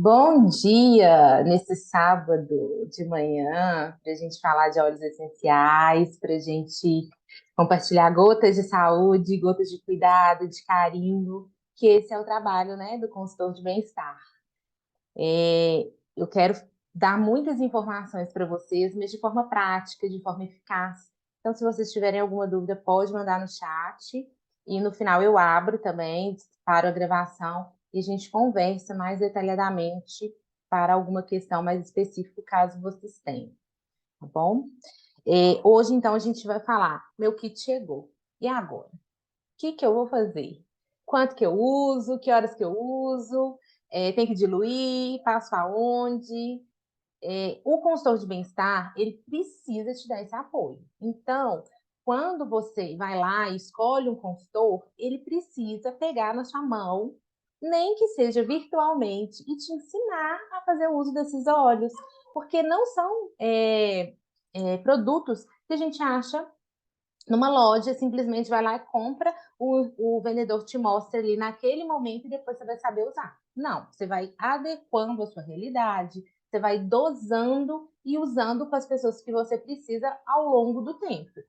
Bom dia nesse sábado de manhã, para a gente falar de óleos essenciais, para a gente compartilhar gotas de saúde, gotas de cuidado, de carinho, que esse é o trabalho, né, do consultor de bem-estar. Eu quero dar muitas informações para vocês, mas de forma prática, de forma eficaz. Então, se vocês tiverem alguma dúvida, pode mandar no chat e no final eu abro também, paro a gravação e a gente conversa mais detalhadamente para alguma questão mais específica, caso vocês tenham, tá bom? Hoje, então, a gente vai falar, meu kit chegou. E agora? O que que eu vou fazer? Quanto que eu uso? Que horas que eu uso? Tem que diluir? Passo aonde? O consultor de bem-estar, ele precisa te dar esse apoio. Então, quando você vai lá e escolhe um consultor, ele precisa pegar na sua mão, nem que seja virtualmente, e te ensinar a fazer uso desses óleos, porque não são produtos que a gente acha numa loja, simplesmente vai lá e compra, o vendedor te mostra ali naquele momento e depois você vai saber usar. Não, você vai adequando a sua realidade, você vai dosando e usando com as pessoas que você precisa ao longo do tempo.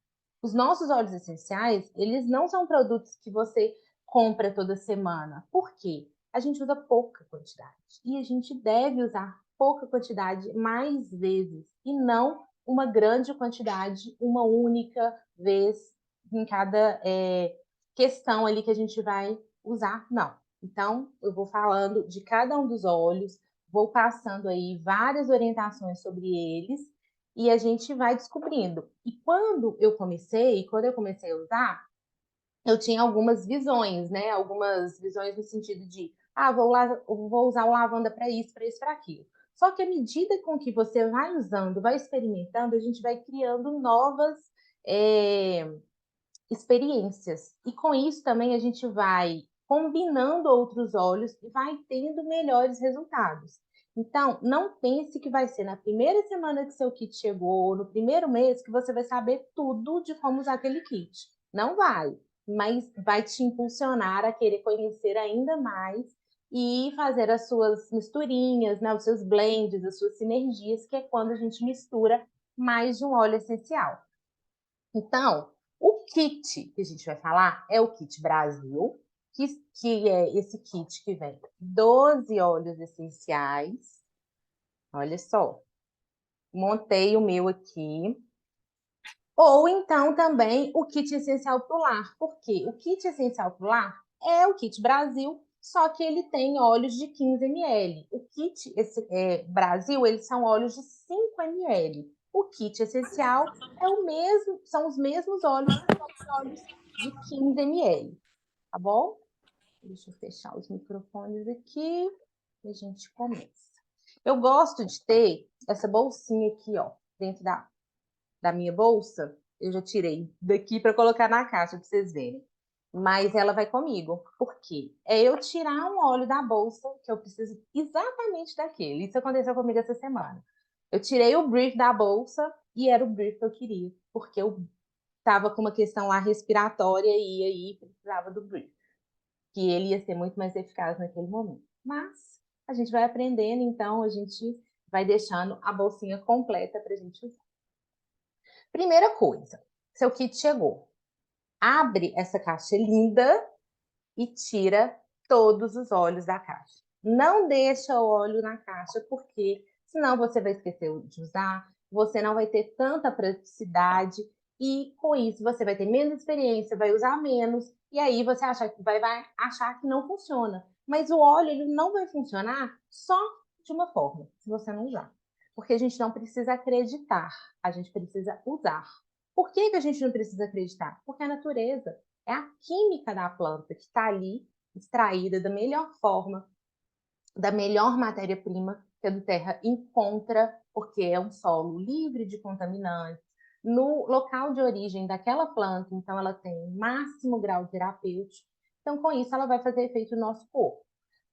Os nossos óleos essenciais, eles não são produtos que você compra toda semana. Por quê? A gente usa pouca quantidade. E a gente deve usar pouca quantidade mais vezes e não uma grande quantidade, uma única vez em cada questão ali que a gente vai usar, não. Então, eu vou falando de cada um dos óleos, vou passando aí várias orientações sobre eles e a gente vai descobrindo. E quando eu comecei a usar, eu tinha algumas visões, né? Algumas visões no sentido de, vou usar o lavanda para isso, para aquilo. Só que à medida com que você vai usando, vai experimentando, a gente vai criando novas é, experiências. E com isso também a gente vai combinando outros óleos e vai tendo melhores resultados. Então, não pense que vai ser na primeira semana que seu kit chegou, no primeiro mês, que você vai saber tudo de como usar aquele kit. Não vai, mas vai te impulsionar a querer conhecer ainda mais e fazer as suas misturinhas, né, os seus blends, as suas sinergias, que é quando a gente mistura mais de um óleo essencial. Então, o kit que a gente vai falar é o kit Brasil, que, que é esse kit que vem 12 óleos essenciais. Olha só, montei o meu aqui. Ou então também o kit essencial para o lar, porque o kit essencial para o lar é o kit Brasil, só que ele tem óleos de 15 ml. O kit Brasil, eles são óleos de 5 ml. O kit essencial é o mesmo, são os mesmos óleos, só que óleos de 15 ml, tá bom? Deixa eu fechar os microfones aqui e a gente começa. Eu gosto de ter essa bolsinha aqui, ó, dentro da minha bolsa, eu já tirei daqui para colocar na caixa para vocês verem. Mas ela vai comigo. Por quê? É eu tirar um óleo da bolsa que eu preciso exatamente daquele. Isso aconteceu comigo essa semana. Eu tirei o brief da bolsa e era o brief que eu queria, porque eu estava com uma questão lá respiratória e aí precisava do brief, que ele ia ser muito mais eficaz naquele momento. Mas a gente vai aprendendo, então a gente vai deixando a bolsinha completa para a gente usar. Primeira coisa, seu kit chegou. Abre essa caixa linda e tira todos os óleos da caixa. Não deixa o óleo na caixa, porque senão você vai esquecer de usar, você não vai ter tanta praticidade e com isso você vai ter menos experiência, vai usar menos e aí você vai achar que não funciona. Mas o óleo ele não vai funcionar só de uma forma, se você não usar. Porque a gente não precisa acreditar, a gente precisa usar. Por que que a gente não precisa acreditar? Porque a natureza é a química da planta que está ali, extraída da melhor forma, da melhor matéria-prima que a do terra encontra, porque é um solo livre de contaminantes, no local de origem daquela planta, então ela tem o máximo grau terapêutico. Então, com isso, ela vai fazer efeito no nosso corpo.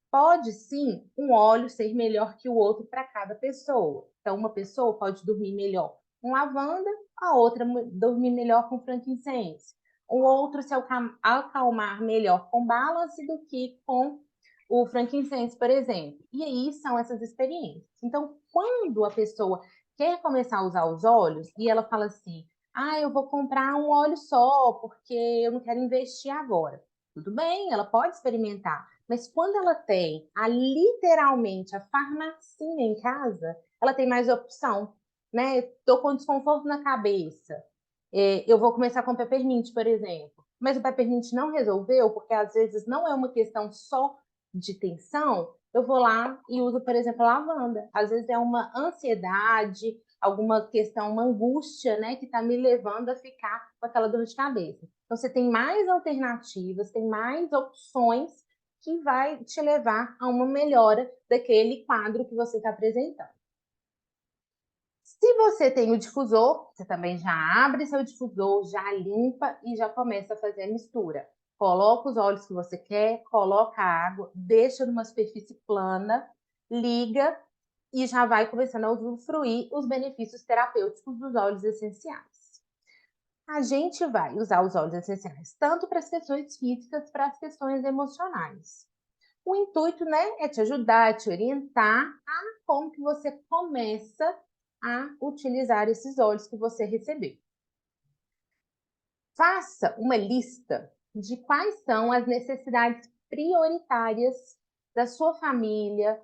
Pode sim um óleo ser melhor que o outro para cada pessoa. Então, uma pessoa pode dormir melhor com lavanda, a outra dormir melhor com frankincense. O outro se acalmar melhor com balance do que com o frankincense, por exemplo. E aí são essas experiências. Então, quando a pessoa quer começar a usar os óleos e ela fala assim: ah, eu vou comprar um óleo só, porque eu não quero investir agora. Tudo bem, ela pode experimentar. Mas quando ela tem literalmente a farmacinha em casa, ela tem mais opção, né? Estou com desconforto na cabeça. Eu vou começar com peppermint, por exemplo. Mas o peppermint não resolveu, porque às vezes não é uma questão só de tensão. Eu vou lá e uso, por exemplo, a lavanda. Às vezes é uma ansiedade, alguma questão, uma angústia, né, que está me levando a ficar com aquela dor de cabeça. Então, você tem mais alternativas, tem mais opções que vai te levar a uma melhora daquele quadro que você está apresentando. Se você tem o difusor, você também já abre seu difusor, já limpa e já começa a fazer a mistura. Coloca os óleos que você quer, coloca a água, deixa numa superfície plana, liga e já vai começando a usufruir os benefícios terapêuticos dos óleos essenciais. A gente vai usar os óleos essenciais tanto para as questões físicas, para as questões emocionais. O intuito, né, é te ajudar, te orientar a como que você começa a utilizar esses óleos que você recebeu. Faça uma lista de quais são as necessidades prioritárias da sua família,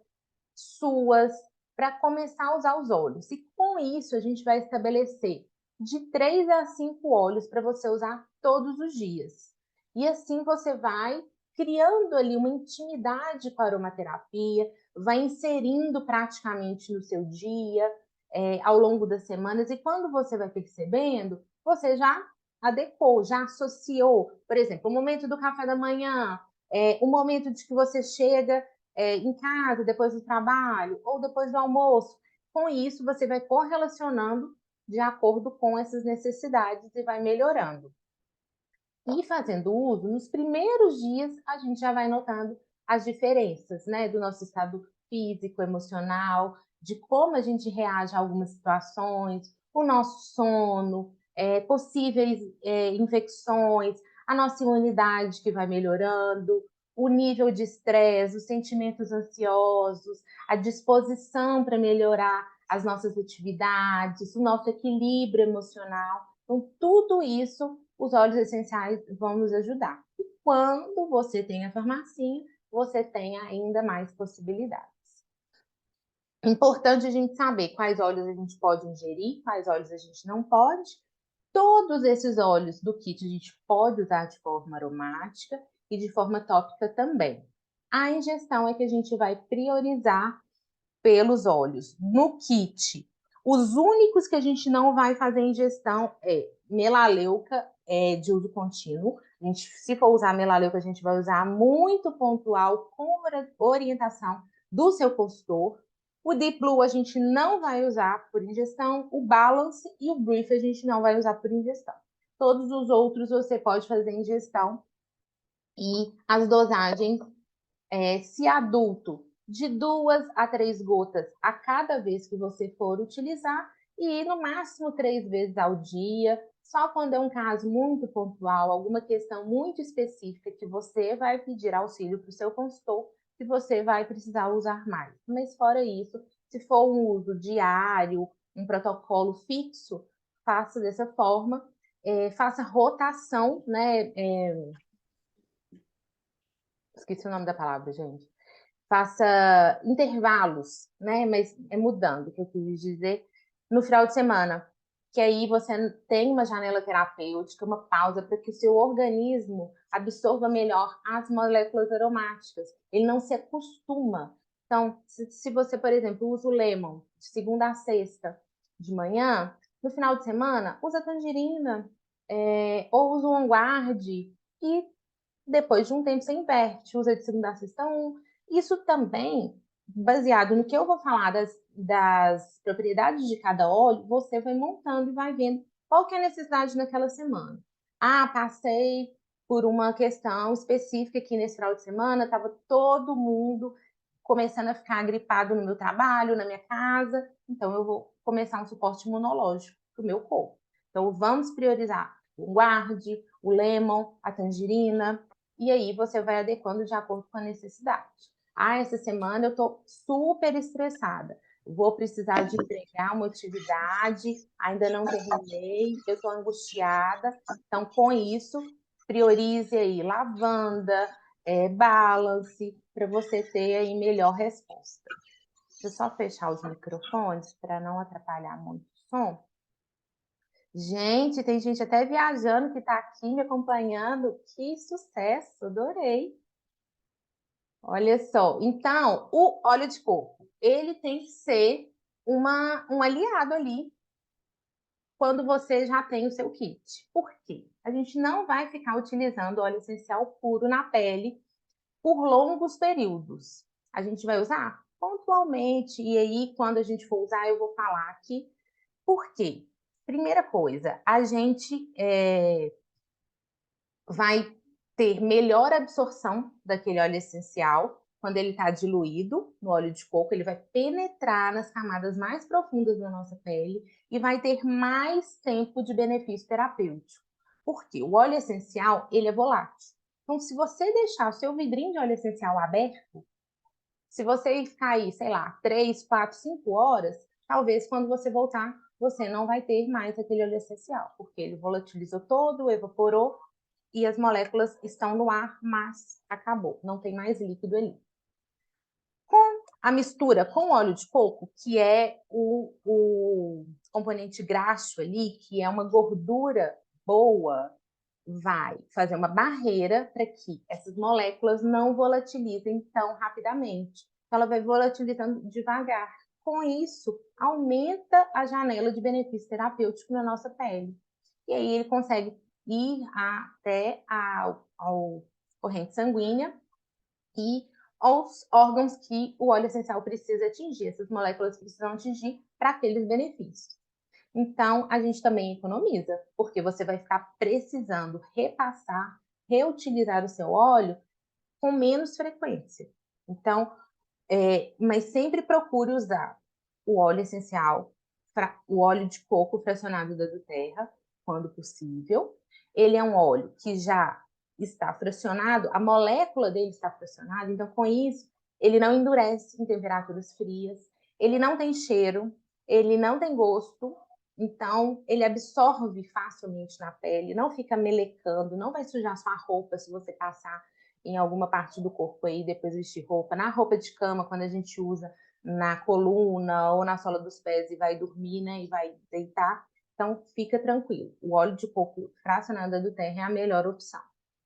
suas, para começar a usar os óleos. E com isso, a gente vai estabelecer de 3 a 5 óleos para você usar todos os dias. E assim você vai criando ali uma intimidade com a aromaterapia, vai inserindo praticamente no seu dia, ao longo das semanas, e quando você vai percebendo, você já adequou, já associou, por exemplo, o momento do café da manhã, o momento de que você chega em casa, depois do trabalho, ou depois do almoço. Com isso, você vai correlacionando de acordo com essas necessidades e vai melhorando. E fazendo uso, nos primeiros dias, a gente já vai notando as diferenças, né, do nosso estado físico, emocional, de como a gente reage a algumas situações, o nosso sono, possíveis infecções, a nossa imunidade que vai melhorando, o nível de estresse, os sentimentos ansiosos, a disposição para melhorar as nossas atividades, o nosso equilíbrio emocional. Então, tudo isso os óleos essenciais vão nos ajudar. E quando você tem a farmacinha, você tem ainda mais possibilidades. Importante a gente saber quais óleos a gente pode ingerir, quais óleos a gente não pode. Todos esses óleos do kit a gente pode usar de forma aromática e de forma tópica também. A ingestão é que a gente vai priorizar pelos óleos. No kit, os únicos que a gente não vai fazer ingestão é melaleuca, de uso contínuo. A gente, se for usar melaleuca, a gente vai usar muito pontual, com orientação do seu consultor. O Deep Blue a gente não vai usar por ingestão, o Balance e o Brief a gente não vai usar por ingestão. Todos os outros você pode fazer ingestão e as dosagens, se adulto, de 2 a 3 gotas a cada vez que você for utilizar e no máximo 3 vezes ao dia, só quando é um caso muito pontual, alguma questão muito específica que você vai pedir auxílio para o seu consultor, que você vai precisar usar mais. Mas fora isso, se for um uso diário, um protocolo fixo, faça dessa forma, faça rotação, né? Esqueci o nome da palavra, gente. Faça intervalos, né? Mas é mudando, o que eu quis dizer, no final de semana. Que aí você tem uma janela terapêutica, uma pausa, para que o seu organismo absorva melhor as moléculas aromáticas. Ele não se acostuma. Então, se você, por exemplo, usa o lemon de segunda a sexta de manhã, no final de semana, usa tangerina, ou usa um guarde e depois de um tempo você inverte, usa de segunda a sexta um. Isso também, baseado no que eu vou falar das propriedades de cada óleo, você vai montando e vai vendo qual que é a necessidade naquela semana. Ah, passei por uma questão específica aqui nesse final de semana, estava todo mundo começando a ficar gripado no meu trabalho, na minha casa, então eu vou começar um suporte imunológico para o meu corpo. Então vamos priorizar o guarde, o lemon, a tangerina, e aí você vai adequando de acordo com a necessidade. Ah, essa semana eu estou super estressada, vou precisar de entregar uma atividade, ainda não terminei, eu estou angustiada. Então, com isso, priorize aí lavanda, balance, para você ter aí melhor resposta. Deixa eu só fechar os microfones para não atrapalhar muito o som. Gente, tem gente até viajando que está aqui me acompanhando. Que sucesso, adorei. Olha só, então, o óleo de coco, ele tem que ser um aliado ali quando você já tem o seu kit. Por quê? A gente não vai ficar utilizando óleo essencial puro na pele por longos períodos. A gente vai usar pontualmente, e aí, quando a gente for usar, eu vou falar aqui por quê. Primeira coisa, a gente vai ter melhor absorção daquele óleo essencial quando ele está diluído no óleo de coco, ele vai penetrar nas camadas mais profundas da nossa pele e vai ter mais tempo de benefício terapêutico. Por quê? O óleo essencial, ele é volátil. Então, se você deixar o seu vidrinho de óleo essencial aberto, se você ficar aí, sei lá, 3, 4, 5 horas, talvez quando você voltar, você não vai ter mais aquele óleo essencial, porque ele volatilizou todo, evaporou e as moléculas estão no ar, mas acabou, não tem mais líquido ali. Com a mistura com óleo de coco, que é o componente graxo ali, que é uma gordura boa, vai fazer uma barreira para que essas moléculas não volatilizem tão rapidamente. Ela vai volatilizando devagar. Com isso, aumenta a janela de benefício terapêutico na nossa pele. E aí ele consegue ir até a corrente sanguínea e aos órgãos que o óleo essencial precisa atingir, essas moléculas precisam atingir para aqueles benefícios. Então, a gente também economiza, porque você vai ficar precisando repassar, reutilizar o seu óleo com menos frequência. Então, mas sempre procure usar o óleo essencial, o óleo de coco fracionado da Terra, quando possível. Ele é um óleo que já está fracionado, a molécula dele está fracionada, então com isso ele não endurece em temperaturas frias, ele não tem cheiro, ele não tem gosto, então ele absorve facilmente na pele, não fica melecando, não vai sujar sua roupa se você passar em alguma parte do corpo aí, depois vestir roupa. Na roupa de cama, quando a gente usa na coluna ou na sola dos pés e vai dormir, né, e vai deitar, então fica tranquilo. O óleo de coco fracionado do terra é a melhor opção.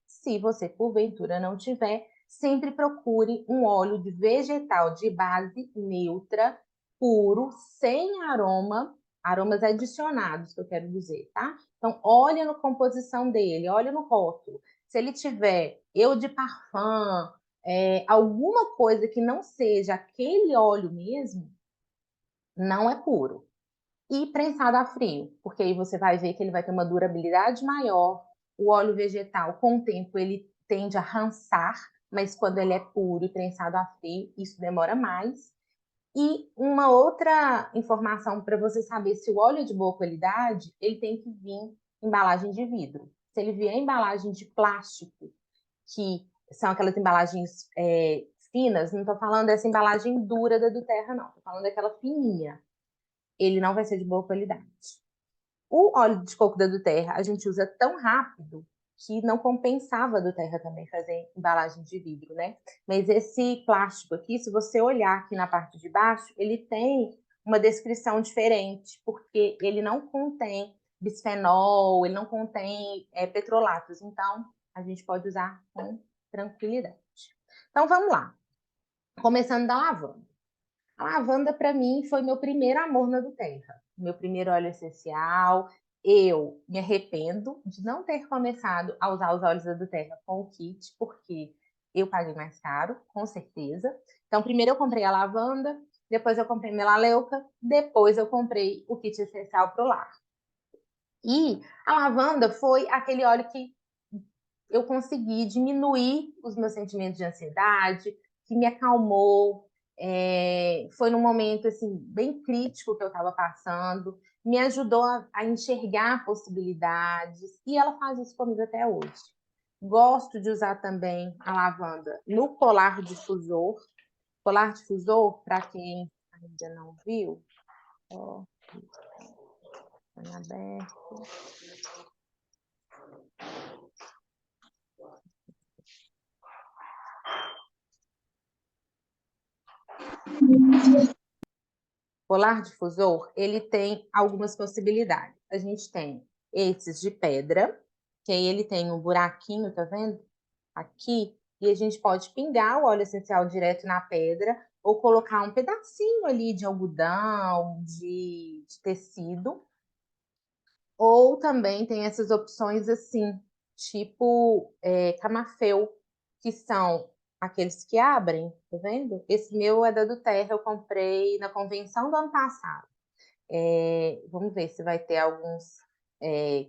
Se você, porventura, não tiver, sempre procure um óleo de vegetal de base neutra, puro, sem aroma, aromas adicionados, que eu quero dizer, tá? Então, olha na composição dele, olha no rótulo. Se ele tiver eau de parfum, alguma coisa que não seja aquele óleo mesmo, não é puro. E prensado a frio, porque aí você vai ver que ele vai ter uma durabilidade maior. O óleo vegetal, com o tempo, ele tende a rançar, mas quando ele é puro e prensado a frio, isso demora mais. E uma outra informação para você saber se o óleo é de boa qualidade, ele tem que vir em embalagem de vidro. Se ele vier em embalagem de plástico, que são aquelas embalagens finas, não estou falando dessa embalagem dura da do Terra, não. Estou falando daquela fininha. Ele não vai ser de boa qualidade. O óleo de coco da do Terra a gente usa tão rápido que não compensava a do Terra também fazer embalagem de vidro, né? Mas esse plástico aqui, se você olhar aqui na parte de baixo, ele tem uma descrição diferente, porque ele não contém bisfenol, ele não contém petrolatos. Então, a gente pode usar com tranquilidade. Então, vamos lá. Começando da lavanda. A lavanda, para mim, foi meu primeiro amor na do Terra. Meu primeiro óleo essencial. Eu me arrependo de não ter começado a usar os óleos da do Terra com o kit, porque eu paguei mais caro, com certeza. Então, primeiro eu comprei a lavanda, depois eu comprei melaleuca, depois eu comprei o kit essencial pro lar. E a lavanda foi aquele óleo que eu consegui diminuir os meus sentimentos de ansiedade, que me acalmou. Foi num momento assim bem crítico que eu estava passando, me ajudou a enxergar possibilidades e ela faz isso comigo até hoje. Gosto de usar também a lavanda no colar difusor. Colar difusor, para quem ainda não viu, ó, tá aberto. Colar difusor, ele tem algumas possibilidades. A gente tem esses de pedra, que aí ele tem um buraquinho, tá vendo? Aqui, e a gente pode pingar o óleo essencial direto na pedra ou colocar um pedacinho ali de algodão, de tecido. Ou também tem essas opções assim, tipo camafeu, que são aqueles que abrem, tá vendo? Esse meu é da do Terra, eu comprei na convenção do ano passado. Vamos ver se vai ter alguns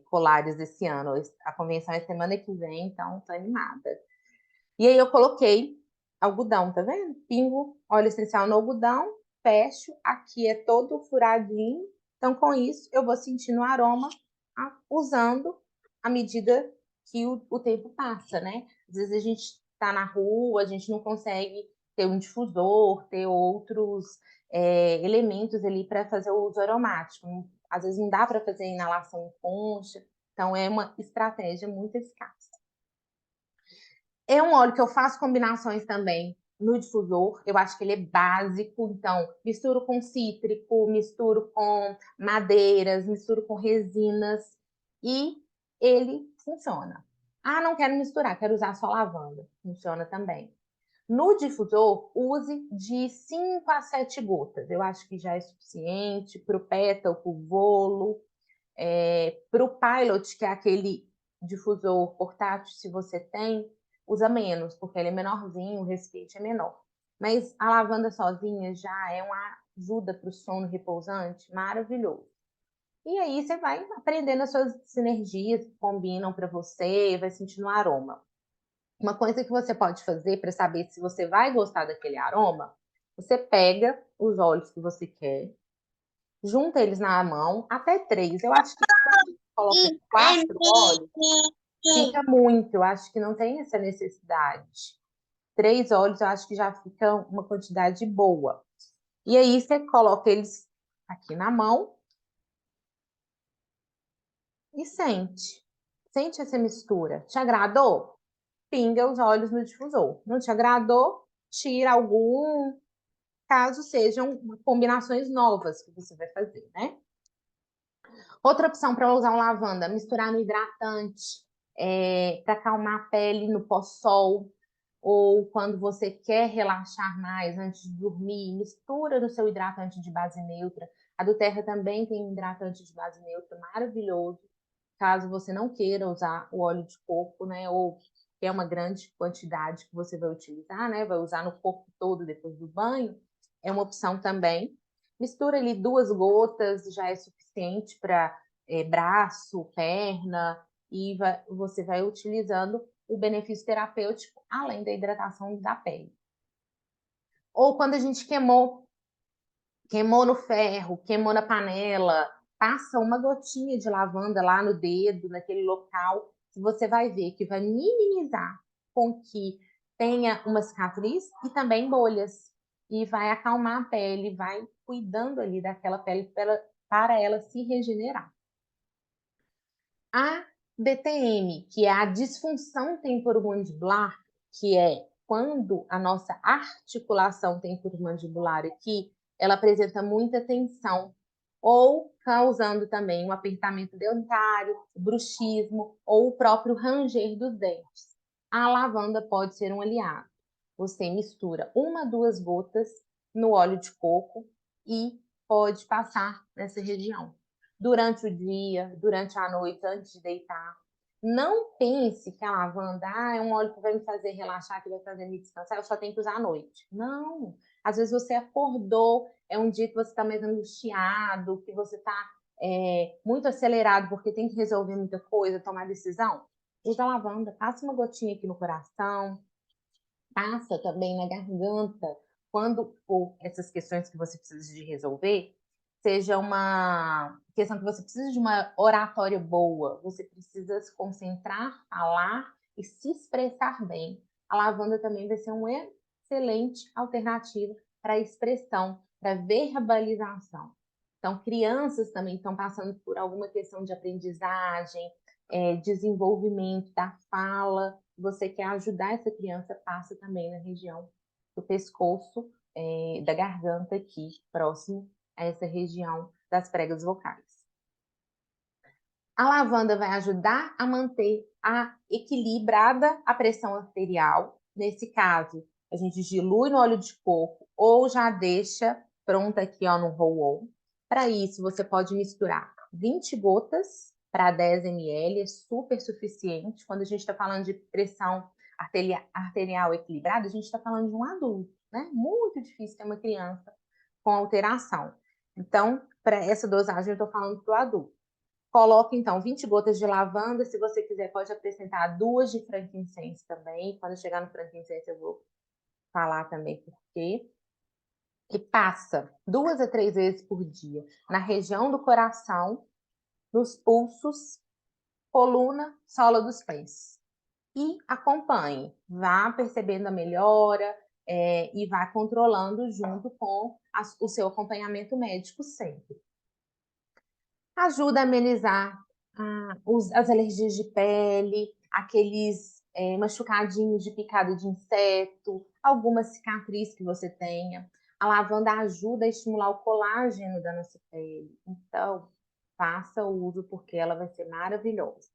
colares esse ano. A convenção é semana que vem, então tô animada. E aí eu coloquei algodão, tá vendo? Pingo óleo essencial no algodão, fecho, aqui é todo furadinho. Então, com isso, eu vou sentindo o aroma usando à medida que o tempo passa, né? Às vezes a gente está na rua, a gente não consegue ter um difusor, ter outros elementos ali para fazer o uso aromático. Às vezes não dá para fazer inalação em concha, então é uma estratégia muito eficaz. É um óleo que eu faço combinações também no difusor. Eu acho que ele é básico, então misturo com cítrico, misturo com madeiras, misturo com resinas e ele funciona. Ah, não quero misturar, quero usar só lavanda. Funciona também. No difusor, use de 5 a 7 gotas. Eu acho que já é suficiente para o pétalo, para o bolo. Para o Pilot, que é aquele difusor portátil, se você tem, usa menos, porque ele é menorzinho, o recipiente é menor. Mas a lavanda sozinha já é uma ajuda para o sono repousante maravilhoso. E aí você vai aprendendo as suas sinergias que combinam para você, vai sentindo o aroma. Uma coisa que você pode fazer para saber se você vai gostar daquele aroma, você pega os óleos que você quer, junta eles na mão, até 3. Eu acho que coloca 4 óleos, fica muito. Eu acho que não tem essa necessidade. 3 óleos, eu acho que já fica uma quantidade boa. E aí você coloca eles aqui na mão e sente. Sente essa mistura. Te agradou? Pinga os óleos no difusor. Não te agradou? Tira algum, caso sejam combinações novas que você vai fazer, né? Outra opção para usar um lavanda, misturar no hidratante, para acalmar a pele no pós-sol, ou quando você quer relaxar mais antes de dormir, mistura no seu hidratante de base neutra. A do Terra também tem um hidratante de base neutra maravilhoso, caso você não queira usar o óleo de coco, né? Ou é uma grande quantidade que você vai utilizar, né? Vai usar no corpo todo depois do banho, é uma opção também. Mistura ali 2 gotas, já é suficiente para braço, perna, e você vai utilizando o benefício terapêutico, além da hidratação da pele. Ou quando a gente queimou no ferro, queimou na panela, passa uma gotinha de lavanda lá no dedo, naquele local, que você vai ver que vai minimizar com que tenha uma cicatriz e também bolhas. E vai acalmar a pele, vai cuidando ali daquela pele para ela se regenerar. A DTM, que é a disfunção temporomandibular, que é quando a nossa articulação temporomandibular aqui, ela apresenta muita tensão, ou causando também um apertamento dentário, bruxismo ou o próprio ranger dos dentes. A lavanda pode ser um aliado. Você mistura 1, 2 gotas no óleo de coco e pode passar nessa região durante o dia, durante a noite, antes de deitar. Não pense que a lavanda é um óleo que vai me fazer relaxar, que vai fazer me descansar, eu só tenho que usar à noite. Não. Às vezes você acordou, é um dia que você está mais angustiado, que você está muito acelerado porque tem que resolver muita coisa, tomar decisão. Usa a lavanda, passa uma gotinha aqui no coração, passa também na garganta, quando for essas questões que você precisa de resolver, seja uma questão que você precisa de uma oratória boa, você precisa se concentrar, falar e se expressar bem, a lavanda também vai ser uma excelente alternativa para expressão, para verbalização. Então, crianças também estão passando por alguma questão de aprendizagem, desenvolvimento da fala. Você quer ajudar essa criança, passa também na região do pescoço, da garganta aqui, próximo a essa região das pregas vocais. A lavanda vai ajudar a manter equilibrada a pressão arterial. Nesse caso, a gente dilui no óleo de coco ou já deixa pronta aqui ó, no roll-on. Para isso, você pode misturar 20 gotas para 10 ml, é super suficiente. Quando a gente está falando de pressão arterial equilibrada, a gente está falando de um adulto, né? Muito difícil ter uma criança com alteração. Então, para essa dosagem, eu estou falando para o adulto. Coloque, então, 20 gotas de lavanda. Se você quiser, pode acrescentar 2 de frankincense também. Quando chegar no frankincense, eu vou falar também por quê. E passa 2 a 3 vezes por dia na região do coração, nos pulsos, coluna, sola dos pés. E acompanhe. Vá percebendo a melhora e vá controlando junto com o seu acompanhamento médico sempre. Ajuda a amenizar as alergias de pele, aqueles machucadinhos de picada de inseto, alguma cicatriz que você tenha. A lavanda ajuda a estimular o colágeno da nossa pele. Então, faça o uso porque ela vai ser maravilhosa.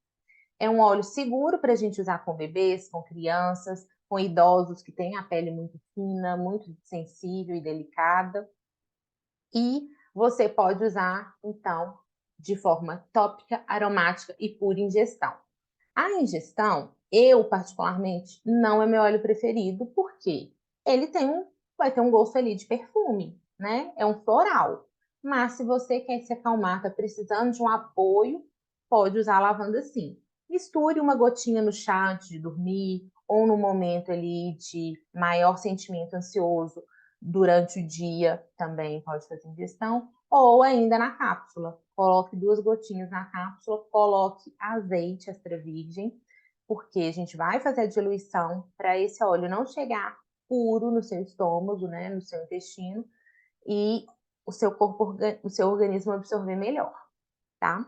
É um óleo seguro para a gente usar com bebês, com crianças, com idosos que têm a pele muito fina, muito sensível e delicada. E você pode usar, então, de forma tópica, aromática e por ingestão. A ingestão, eu particularmente, não é meu óleo preferido, porque ele vai ter um gosto ali de perfume, né? É um floral. Mas se você quer se acalmar, está precisando de um apoio, pode usar a lavanda sim. Misture uma gotinha no chá antes de dormir, ou no momento ali de maior sentimento ansioso, durante o dia também pode fazer ingestão, ou ainda na cápsula. Coloque 2 gotinhas na cápsula, coloque azeite extra virgem, porque a gente vai fazer a diluição para esse óleo não chegar puro no seu estômago, né, no seu intestino, e o seu organismo absorver melhor, tá?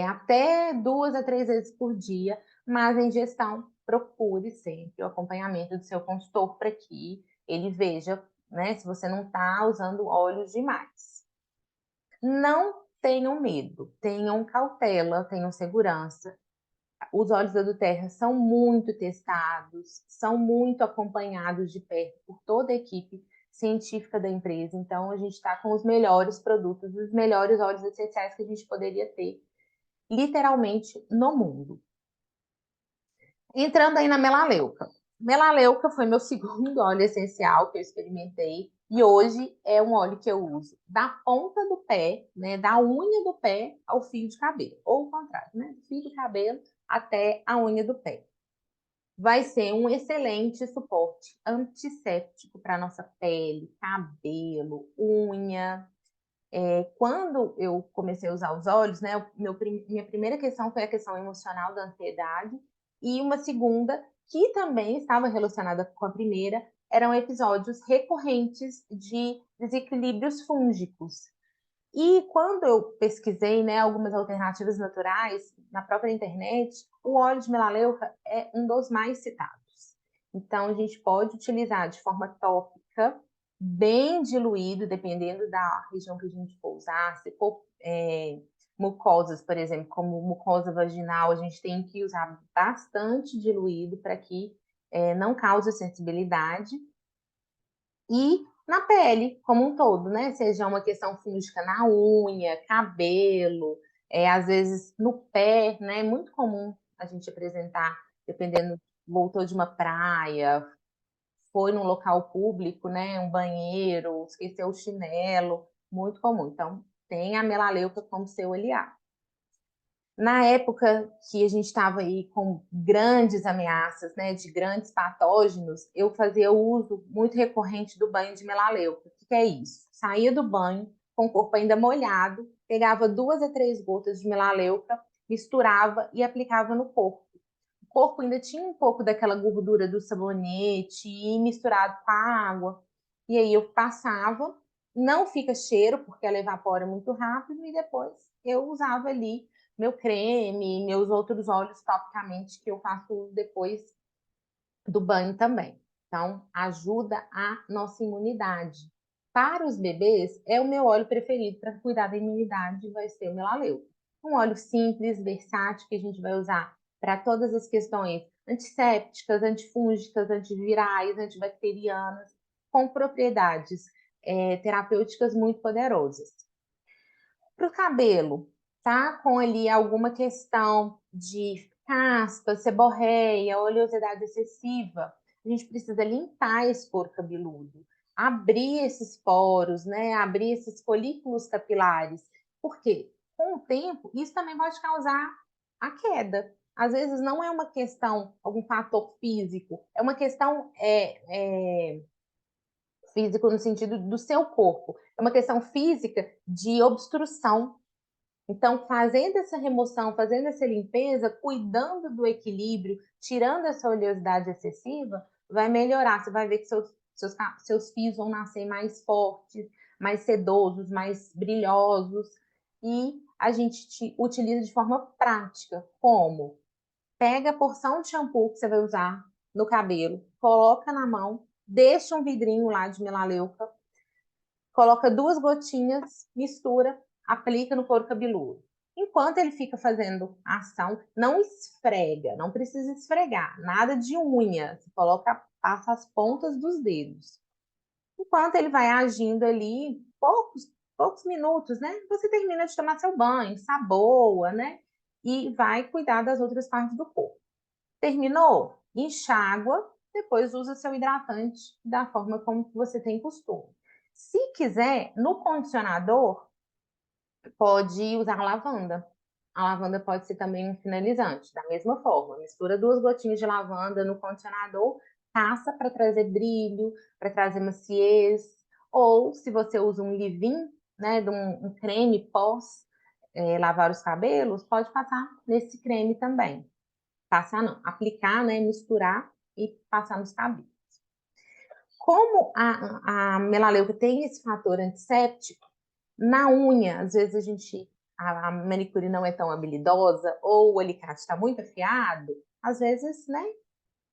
Até 2 a 3 vezes por dia, mas a ingestão, procure sempre o acompanhamento do seu consultor para que ele veja, né, se você não está usando óleos demais. Não tenham medo, tenham cautela, tenham segurança. Os óleos da Duterra são muito testados, são muito acompanhados de perto por toda a equipe científica da empresa. Então, a gente está com os melhores produtos, os melhores óleos essenciais que a gente poderia ter, literalmente, no mundo. Entrando aí na melaleuca. Melaleuca foi meu segundo óleo essencial que eu experimentei e hoje é um óleo que eu uso da ponta do pé, né, da unha do pé ao fio de cabelo, ou o contrário, né, do fio do cabelo até a unha do pé. Vai ser um excelente suporte antisséptico para nossa pele, cabelo, unha. Quando eu comecei a usar os óleos, né, minha primeira questão foi a questão emocional da ansiedade, e uma segunda, que também estava relacionada com a primeira, eram episódios recorrentes de desequilíbrios fúngicos. E quando eu pesquisei, né, algumas alternativas naturais na própria internet, o óleo de melaleuca é um dos mais citados. Então, a gente pode utilizar de forma tópica, bem diluído, dependendo da região que a gente for usar. Se for mucosas, por exemplo, como mucosa vaginal, a gente tem que usar bastante diluído para que não cause sensibilidade. E na pele como um todo, né? Seja uma questão fúngica na unha, cabelo, às vezes no pé, né? É muito comum a gente apresentar, dependendo, voltou de uma praia, foi num local público, né? Um banheiro, esqueceu o chinelo, muito comum. Então, tem a melaleuca como seu aliado. Na época que a gente estava aí com grandes ameaças, né, de grandes patógenos, eu fazia uso muito recorrente do banho de melaleuca. O que é isso? Saía do banho com o corpo ainda molhado, pegava 2 a 3 gotas de melaleuca, misturava e aplicava no corpo. corpo ainda tinha um pouco daquela gordura do sabonete e misturado com a água. E aí eu passava, não fica cheiro, porque ela evapora muito rápido, e depois eu usava ali meu creme, meus outros óleos topicamente que eu faço uso depois do banho também. Então, ajuda a nossa imunidade. Para os bebês, é o meu óleo preferido para cuidar da imunidade, vai ser o melaleuca. Um óleo simples, versátil, que a gente vai usar para todas as questões antissépticas, antifúngicas, antivirais, antibacterianas, com propriedades terapêuticas muito poderosas. Para o cabelo, tá com ali alguma questão de caspa, seborreia, oleosidade excessiva, a gente precisa limpar esse couro cabeludo, abrir esses poros, né? Abrir esses folículos capilares. Por quê? Com o tempo, isso também pode causar a queda. Às vezes não é uma questão, algum fator físico, é uma questão físico no sentido do seu corpo, é uma questão física de obstrução. Então, fazendo essa remoção, fazendo essa limpeza, cuidando do equilíbrio, tirando essa oleosidade excessiva, vai melhorar. Você vai ver que seus fios vão nascer mais fortes, mais sedosos, mais brilhosos. E a gente utiliza de forma prática. Como? Pega a porção de shampoo que você vai usar no cabelo, coloca na mão, deixa um vidrinho lá de melaleuca, coloca 2 gotinhas, mistura, aplica no couro cabeludo. Enquanto ele fica fazendo a ação, não esfrega, não precisa esfregar, nada de unha. Você coloca, passa as pontas dos dedos. Enquanto ele vai agindo ali, poucos minutos, né? Você termina de tomar seu banho, saboa, né? E vai cuidar das outras partes do corpo. Terminou? Enxágua, depois usa seu hidratante da forma como você tem costume. Se quiser, no condicionador, pode usar lavanda. A lavanda pode ser também um finalizante, da mesma forma. Mistura 2 gotinhas de lavanda no condicionador, passa para trazer brilho, para trazer maciez. Ou, se você usa um leave-in, né, de um creme pós lavar os cabelos, pode passar nesse creme também. Passar não, aplicar, né, misturar e passar nos cabelos. Como a melaleuca tem esse fator antisséptico, na unha, às vezes a manicure não é tão habilidosa ou o alicate está muito afiado, às vezes, né,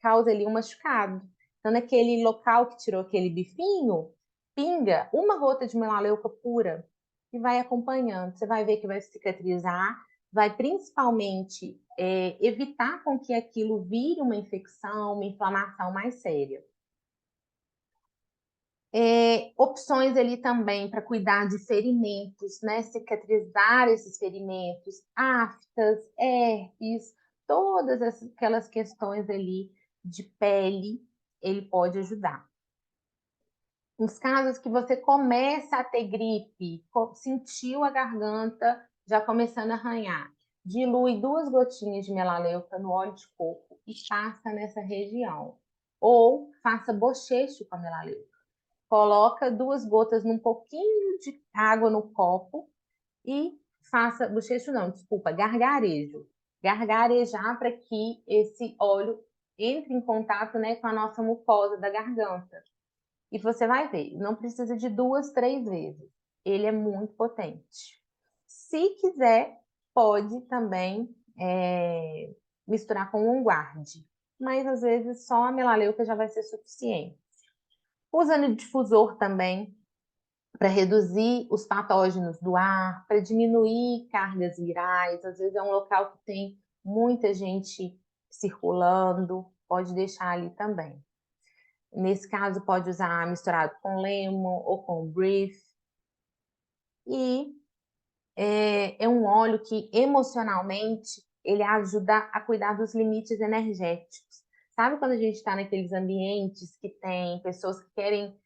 causa ali um machucado. Então, naquele local que tirou aquele bifinho, pinga uma gota de melaleuca pura e vai acompanhando. Você vai ver que vai cicatrizar, vai principalmente evitar com que aquilo vire uma infecção, uma inflamação mais séria. Opções ali também para cuidar de ferimentos, né? Cicatrizar esses ferimentos, aftas, herpes, todas aquelas questões ali de pele, ele pode ajudar. Nos casos que você começa a ter gripe, sentiu a garganta já começando a arranhar, dilui 2 gotinhas de melaleuca no óleo de coco e passa nessa região. Ou faça bochecho com a melaleuca. Coloca 2 gotas num pouquinho de água no copo e faça, bochecho não, desculpa, gargarejo. Gargarejar para que esse óleo entre em contato, né, com a nossa mucosa da garganta. E você vai ver, não precisa de 2, 3 vezes. Ele é muito potente. Se quiser, pode também misturar com um guarde, mas às vezes só a melaleuca já vai ser suficiente. Usando difusor também, para reduzir os patógenos do ar, para diminuir cargas virais. Às vezes é um local que tem muita gente circulando, pode deixar ali também. Nesse caso, pode usar misturado com lemon ou com brief. E é um óleo que emocionalmente ele ajuda a cuidar dos limites energéticos. Sabe quando a gente está naqueles ambientes que tem pessoas que querem,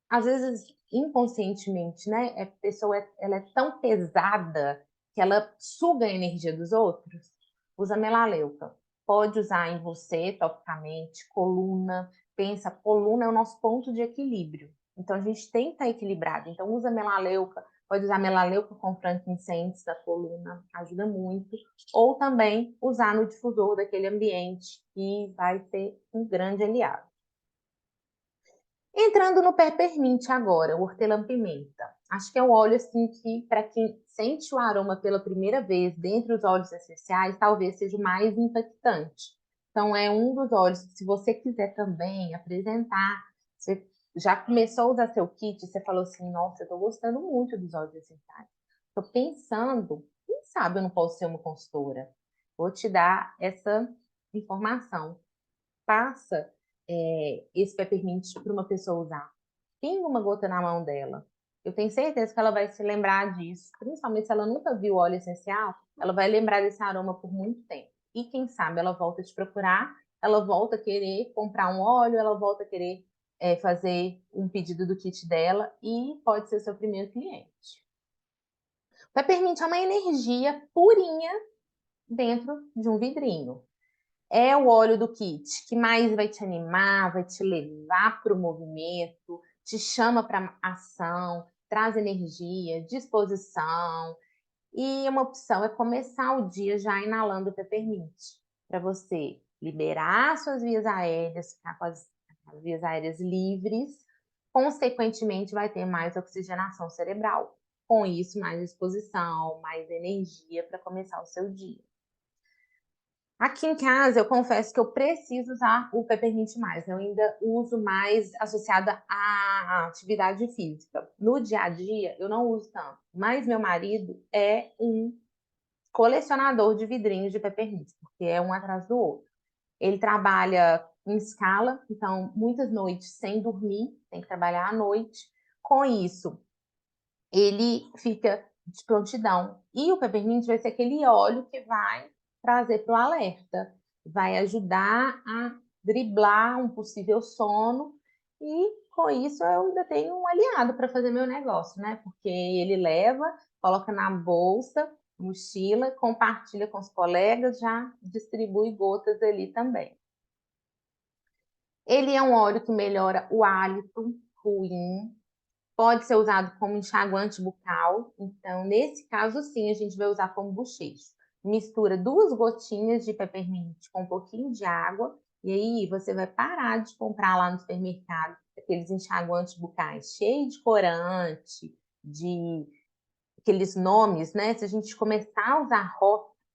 às vezes inconscientemente, né? A pessoa ela é tão pesada que ela suga a energia dos outros. Usa melaleuca. Pode usar em você, topicamente, coluna. Pensa, coluna é o nosso ponto de equilíbrio. Então, a gente tem que estar equilibrado. Então, usa melaleuca Pode usar melaleuca com frankincense da coluna, ajuda muito. Ou também usar no difusor daquele ambiente, que vai ser um grande aliado. Entrando no peppermint agora, o hortelã-pimenta. Acho que é um óleo assim que, para quem sente o aroma pela primeira vez dentre os óleos essenciais, talvez seja o mais impactante. Então, é um dos óleos que, se você quiser também apresentar, você já começou a usar seu kit, você falou assim, nossa, eu estou gostando muito dos óleos essenciais. Estou pensando, quem sabe eu não posso ser uma consultora? Vou te dar essa informação. Passa esse peppermint para uma pessoa usar. Pinga uma gota na mão dela. Eu tenho certeza que ela vai se lembrar disso, principalmente se ela nunca viu óleo essencial, ela vai lembrar desse aroma por muito tempo. E quem sabe ela volta a te procurar, ela volta a querer comprar um óleo, ela volta a querer fazer um pedido do kit dela e pode ser seu primeiro cliente. O peppermint é uma energia purinha dentro de um vidrinho. É o óleo do kit que mais vai te animar, vai te levar para o movimento, te chama para ação, traz energia, disposição. E uma opção é começar o dia já inalando o peppermint, para você liberar suas vias aéreas, ficar com as vias aéreas livres, consequentemente vai ter mais oxigenação cerebral. Com isso, mais disposição, mais energia para começar o seu dia. Aqui em casa, eu confesso que eu preciso usar o peppermint mais. Eu ainda uso mais associada à atividade física. No dia a dia, eu não uso tanto. Mas meu marido é um colecionador de vidrinhos de peppermint, porque é um atrás do outro. Ele trabalha em escala, então muitas noites sem dormir, tem que trabalhar à noite. Com isso, ele fica de prontidão. E o peppermint vai ser aquele óleo que vai trazer para o alerta, vai ajudar a driblar um possível sono e com isso eu ainda tenho um aliado para fazer meu negócio, né? Porque ele leva, coloca na bolsa, mochila, compartilha com os colegas, já distribui gotas ali também. Ele é um óleo que melhora o hálito ruim, pode ser usado como enxaguante bucal, então nesse caso sim a gente vai usar como bochecho. Mistura 2 gotinhas de peppermint com um pouquinho de água e aí você vai parar de comprar lá no supermercado aqueles enxaguantes bucais cheios de corante, de aqueles nomes, né? Se a gente começar a usar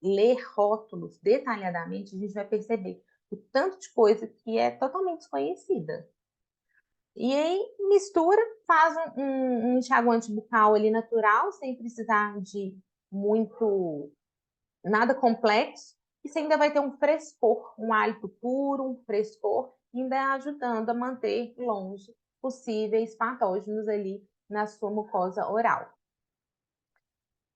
ler rótulos detalhadamente, a gente vai perceber o tanto de coisa que é totalmente desconhecida. E aí mistura, faz um enxaguante bucal ali natural, sem precisar de muito, nada complexo. E você ainda vai ter um frescor, um hálito puro, um frescor, ainda ajudando a manter longe possíveis patógenos ali na sua mucosa oral.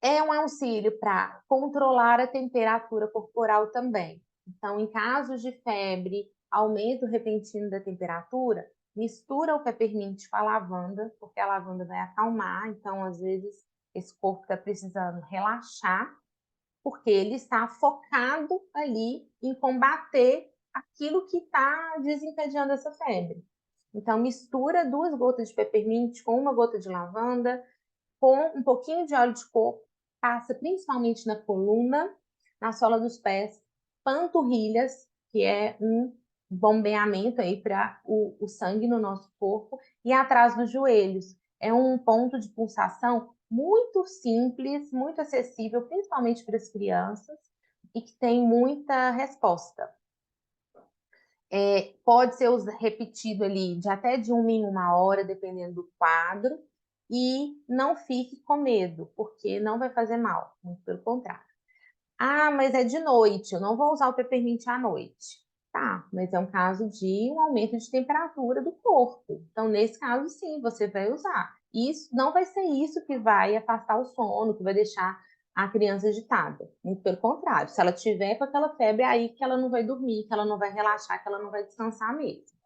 É um auxílio para controlar a temperatura corporal também. Então, em casos de febre, aumento repentino da temperatura, mistura o peppermint com a lavanda, porque a lavanda vai acalmar. Então, às vezes, esse corpo está precisando relaxar, porque ele está focado ali em combater aquilo que está desencadeando essa febre. Então, mistura 2 gotas de peppermint com 1 gota de lavanda, com um pouquinho de óleo de coco, passa principalmente na coluna, na sola dos pés, panturrilhas, que é um bombeamento aí para o sangue no nosso corpo, e atrás dos joelhos. É um ponto de pulsação muito simples, muito acessível, principalmente para as crianças, e que tem muita resposta. Pode ser repetido ali de até de 1 em 1 hora, dependendo do quadro, e não fique com medo, porque não vai fazer mal, muito pelo contrário. Ah, mas é de noite, eu não vou usar o peppermint à noite. Tá, mas é um caso de um aumento de temperatura do corpo. Então, nesse caso, sim, você vai usar. Isso não vai ser isso que vai afastar o sono, que vai deixar a criança agitada. Muito pelo contrário, se ela tiver com aquela febre, é aí que ela não vai dormir, que ela não vai relaxar, que ela não vai descansar mesmo.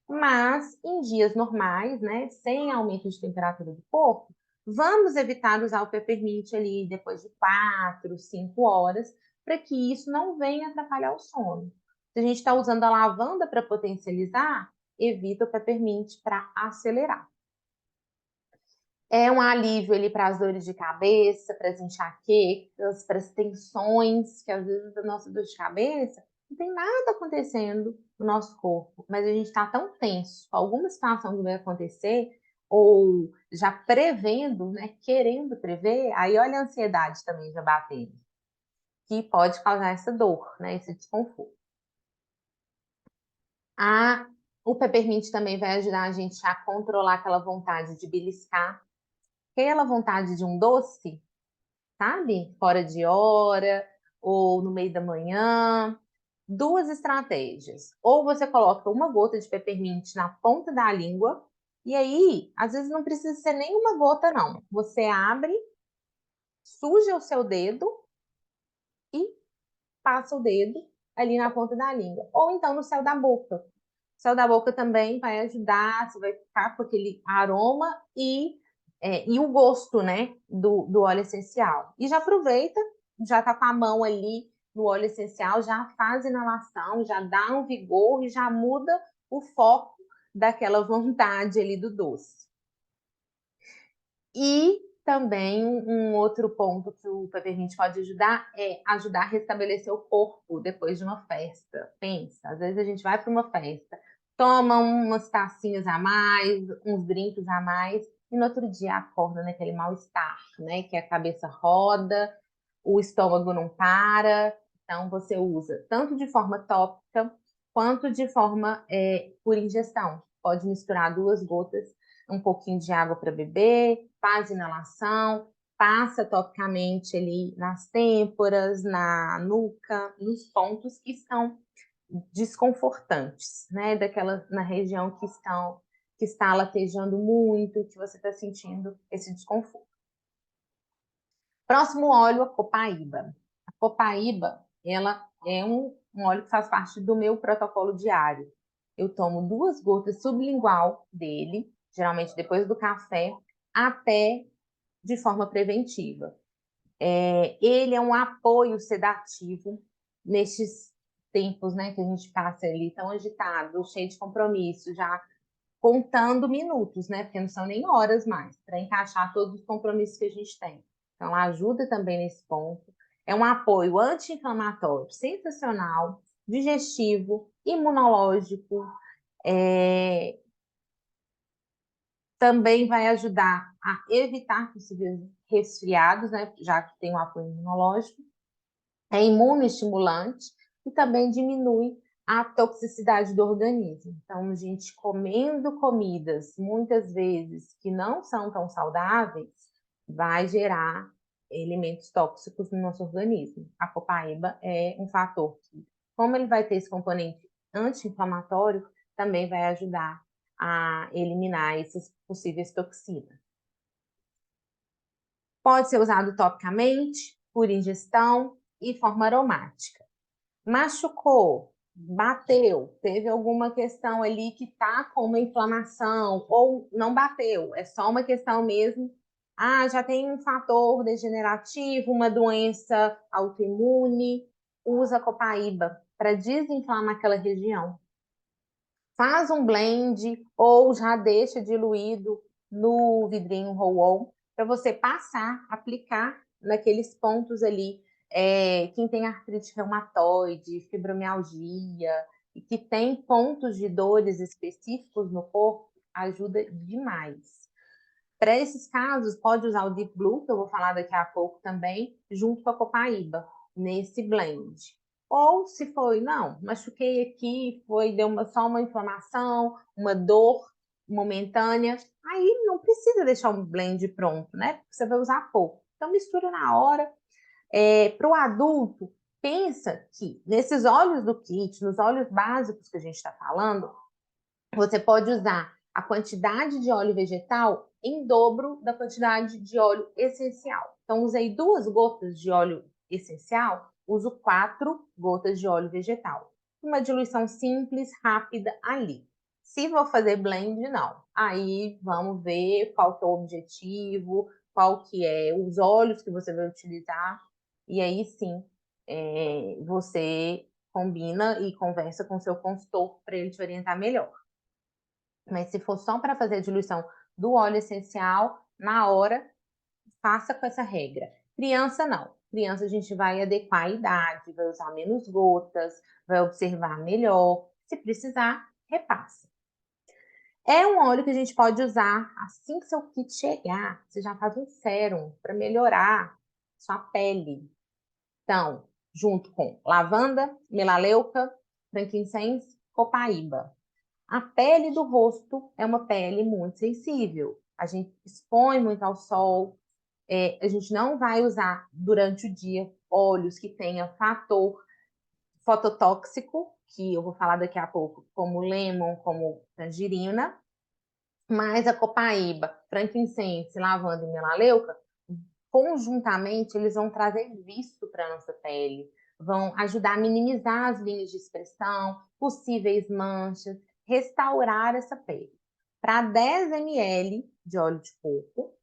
Mas em dias normais, né, sem aumento de temperatura do corpo, vamos evitar usar o peppermint ali depois de 4, 5 horas, para que isso não venha atrapalhar o sono. Se a gente está usando a lavanda para potencializar, evita o peppermint para acelerar. É um alívio ali para as dores de cabeça, para as enxaquecas, para as tensões, que às vezes a nossa dor de cabeça não tem nada acontecendo no nosso corpo, mas a gente está tão tenso com alguma situação que vai acontecer, ou já prevendo, né, querendo prever, aí olha a ansiedade também já batendo, que pode causar essa dor, né, esse desconforto. A, o peppermint também vai ajudar a gente a controlar aquela vontade de beliscar, aquela vontade de um doce, sabe? Fora de hora ou no meio da manhã. Duas estratégias. Ou você coloca uma gota de peppermint na ponta da língua, e aí, às vezes não precisa ser nenhuma gota, não. Você abre, suja o seu dedo e passa o dedo ali na ponta da língua. Ou então no céu da boca. O céu da boca também vai ajudar, você vai ficar com aquele aroma e o gosto, né, do óleo essencial. E já aproveita, já tá com a mão ali no óleo essencial, já faz inalação, já dá um vigor e já muda o foco daquela vontade ali do doce. E também um outro ponto que o peppermint pode ajudar é ajudar a restabelecer o corpo depois de uma festa. Pensa, às vezes a gente vai para uma festa, toma umas tacinhas a mais, uns drinks a mais, e no outro dia acorda naquele mal-estar, né? Que a cabeça roda, o estômago não para. Então você usa tanto de forma tópica quanto de forma por ingestão. Pode misturar 2 gotas, um pouquinho de água para beber, faz inalação, passa topicamente ali nas têmporas, na nuca, nos pontos que estão desconfortantes, né? Na região que está latejando muito, que você está sentindo esse desconforto. Próximo óleo, a copaíba. A copaíba, ela é um óleo que faz parte do meu protocolo diário. Eu tomo 2 gotas sublingual dele, geralmente depois do café, até de forma preventiva. Ele é um apoio sedativo nestes tempos, né, que a gente passa ali tão agitado, cheio de compromisso, já contando minutos, né, porque não são nem horas mais, para encaixar todos os compromissos que a gente tem. Então, ajuda também nesse ponto. É um apoio anti-inflamatório sensacional, digestivo, imunológico, é, também vai ajudar a evitar possíveis resfriados, né, já que tem um apoio imunológico, é imunoestimulante e também diminui a toxicidade do organismo. Então, a gente comendo comidas, muitas vezes, que não são tão saudáveis, vai gerar elementos tóxicos no nosso organismo. A copaíba é um fator que, como ele vai ter esse componente anti-inflamatório, também vai ajudar a eliminar essas possíveis toxinas. Pode ser usado topicamente, por ingestão e forma aromática. Machucou, bateu, teve alguma questão ali que tá com uma inflamação, ou não bateu, é só uma questão mesmo. Ah, já tem um fator degenerativo, uma doença autoimune, usa copaíba para desinflamar aquela região. Faz um blend ou já deixa diluído no vidrinho roll-on para você passar, aplicar naqueles pontos ali. Quem tem artrite reumatoide, fibromialgia e que tem pontos de dores específicos no corpo, ajuda demais. Para esses casos, pode usar o Deep Blue, que eu vou falar daqui a pouco também, junto com a copaíba, nesse blend. Ou se foi, não, machuquei aqui, só uma inflamação, uma dor momentânea, aí não precisa deixar um blend pronto, né? Porque você vai usar pouco. Então mistura na hora. Para o adulto, pensa que nesses óleos do kit, nos óleos básicos que a gente está falando, você pode usar a quantidade de óleo vegetal em dobro da quantidade de óleo essencial. Então, usei 2 gotas de óleo essencial, uso 4 gotas de óleo vegetal. Uma diluição simples, rápida ali. Se vou fazer blend, não. Aí vamos ver qual que é o objetivo, qual que é os óleos que você vai utilizar. E aí sim, você combina e conversa com o seu consultor para ele te orientar melhor. Mas se for só para fazer a diluição do óleo essencial, na hora, faça com essa regra. Criança não. Criança a gente vai adequar a idade, vai usar menos gotas, vai observar melhor. Se precisar, repassa. É um óleo que a gente pode usar assim que seu kit chegar. Você já faz um sérum para melhorar sua pele. Então, junto com lavanda, melaleuca, frankincense, copaíba. A pele do rosto é uma pele muito sensível. A gente expõe muito ao sol. A gente não vai usar durante o dia óleos que tenham fator fototóxico, que eu vou falar daqui a pouco, como lemon, como tangerina. Mas a copaíba, frankincense, lavanda e melaleuca, conjuntamente eles vão trazer viço para a nossa pele, vão ajudar a minimizar as linhas de expressão, possíveis manchas, restaurar essa pele. Para 10 ml de óleo de coco,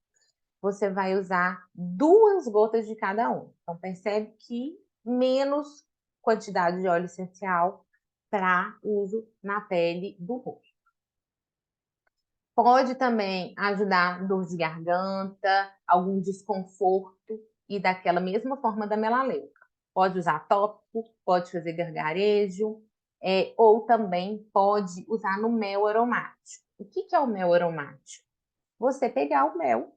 você vai usar 2 gotas de cada um. Então, percebe que menos quantidade de óleo essencial para uso na pele do rosto. Pode também ajudar dor de garganta, algum desconforto e daquela mesma forma da melaleuca. Pode usar tópico, pode fazer gargarejo, ou também pode usar no mel aromático. O que é o mel aromático? Você pegar o mel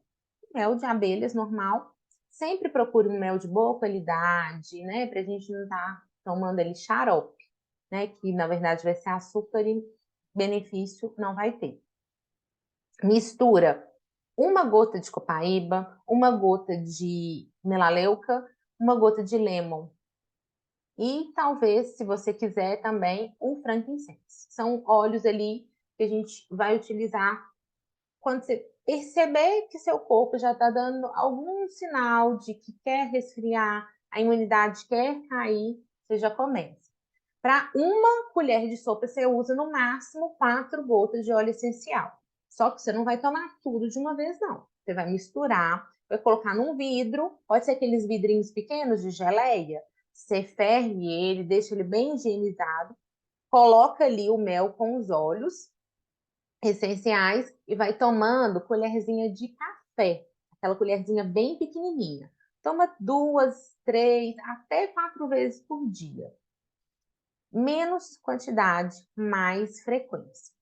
de abelhas normal, sempre procure um mel de boa qualidade, né? Para a gente não estar tomando ele xarope, né? Que na verdade vai ser açúcar e benefício não vai ter. Mistura uma gota de copaíba, uma gota de melaleuca, uma gota de lemon. E talvez, se você quiser, também o frankincense. São óleos ali que a gente vai utilizar quando você perceber que seu corpo já está dando algum sinal de que quer resfriar, a imunidade quer cair, você já começa. Para uma colher de sopa, você usa no máximo 4 gotas de óleo essencial. Só que você não vai tomar tudo de uma vez, não. Você vai misturar, vai colocar num vidro, pode ser aqueles vidrinhos pequenos de geleia. Você ferve ele, deixa ele bem higienizado, coloca ali o mel com os óleos essenciais e vai tomando colherzinha de café, aquela colherzinha bem pequenininha. Toma 2, 3, até 4 vezes por dia. Menos quantidade, mais frequência.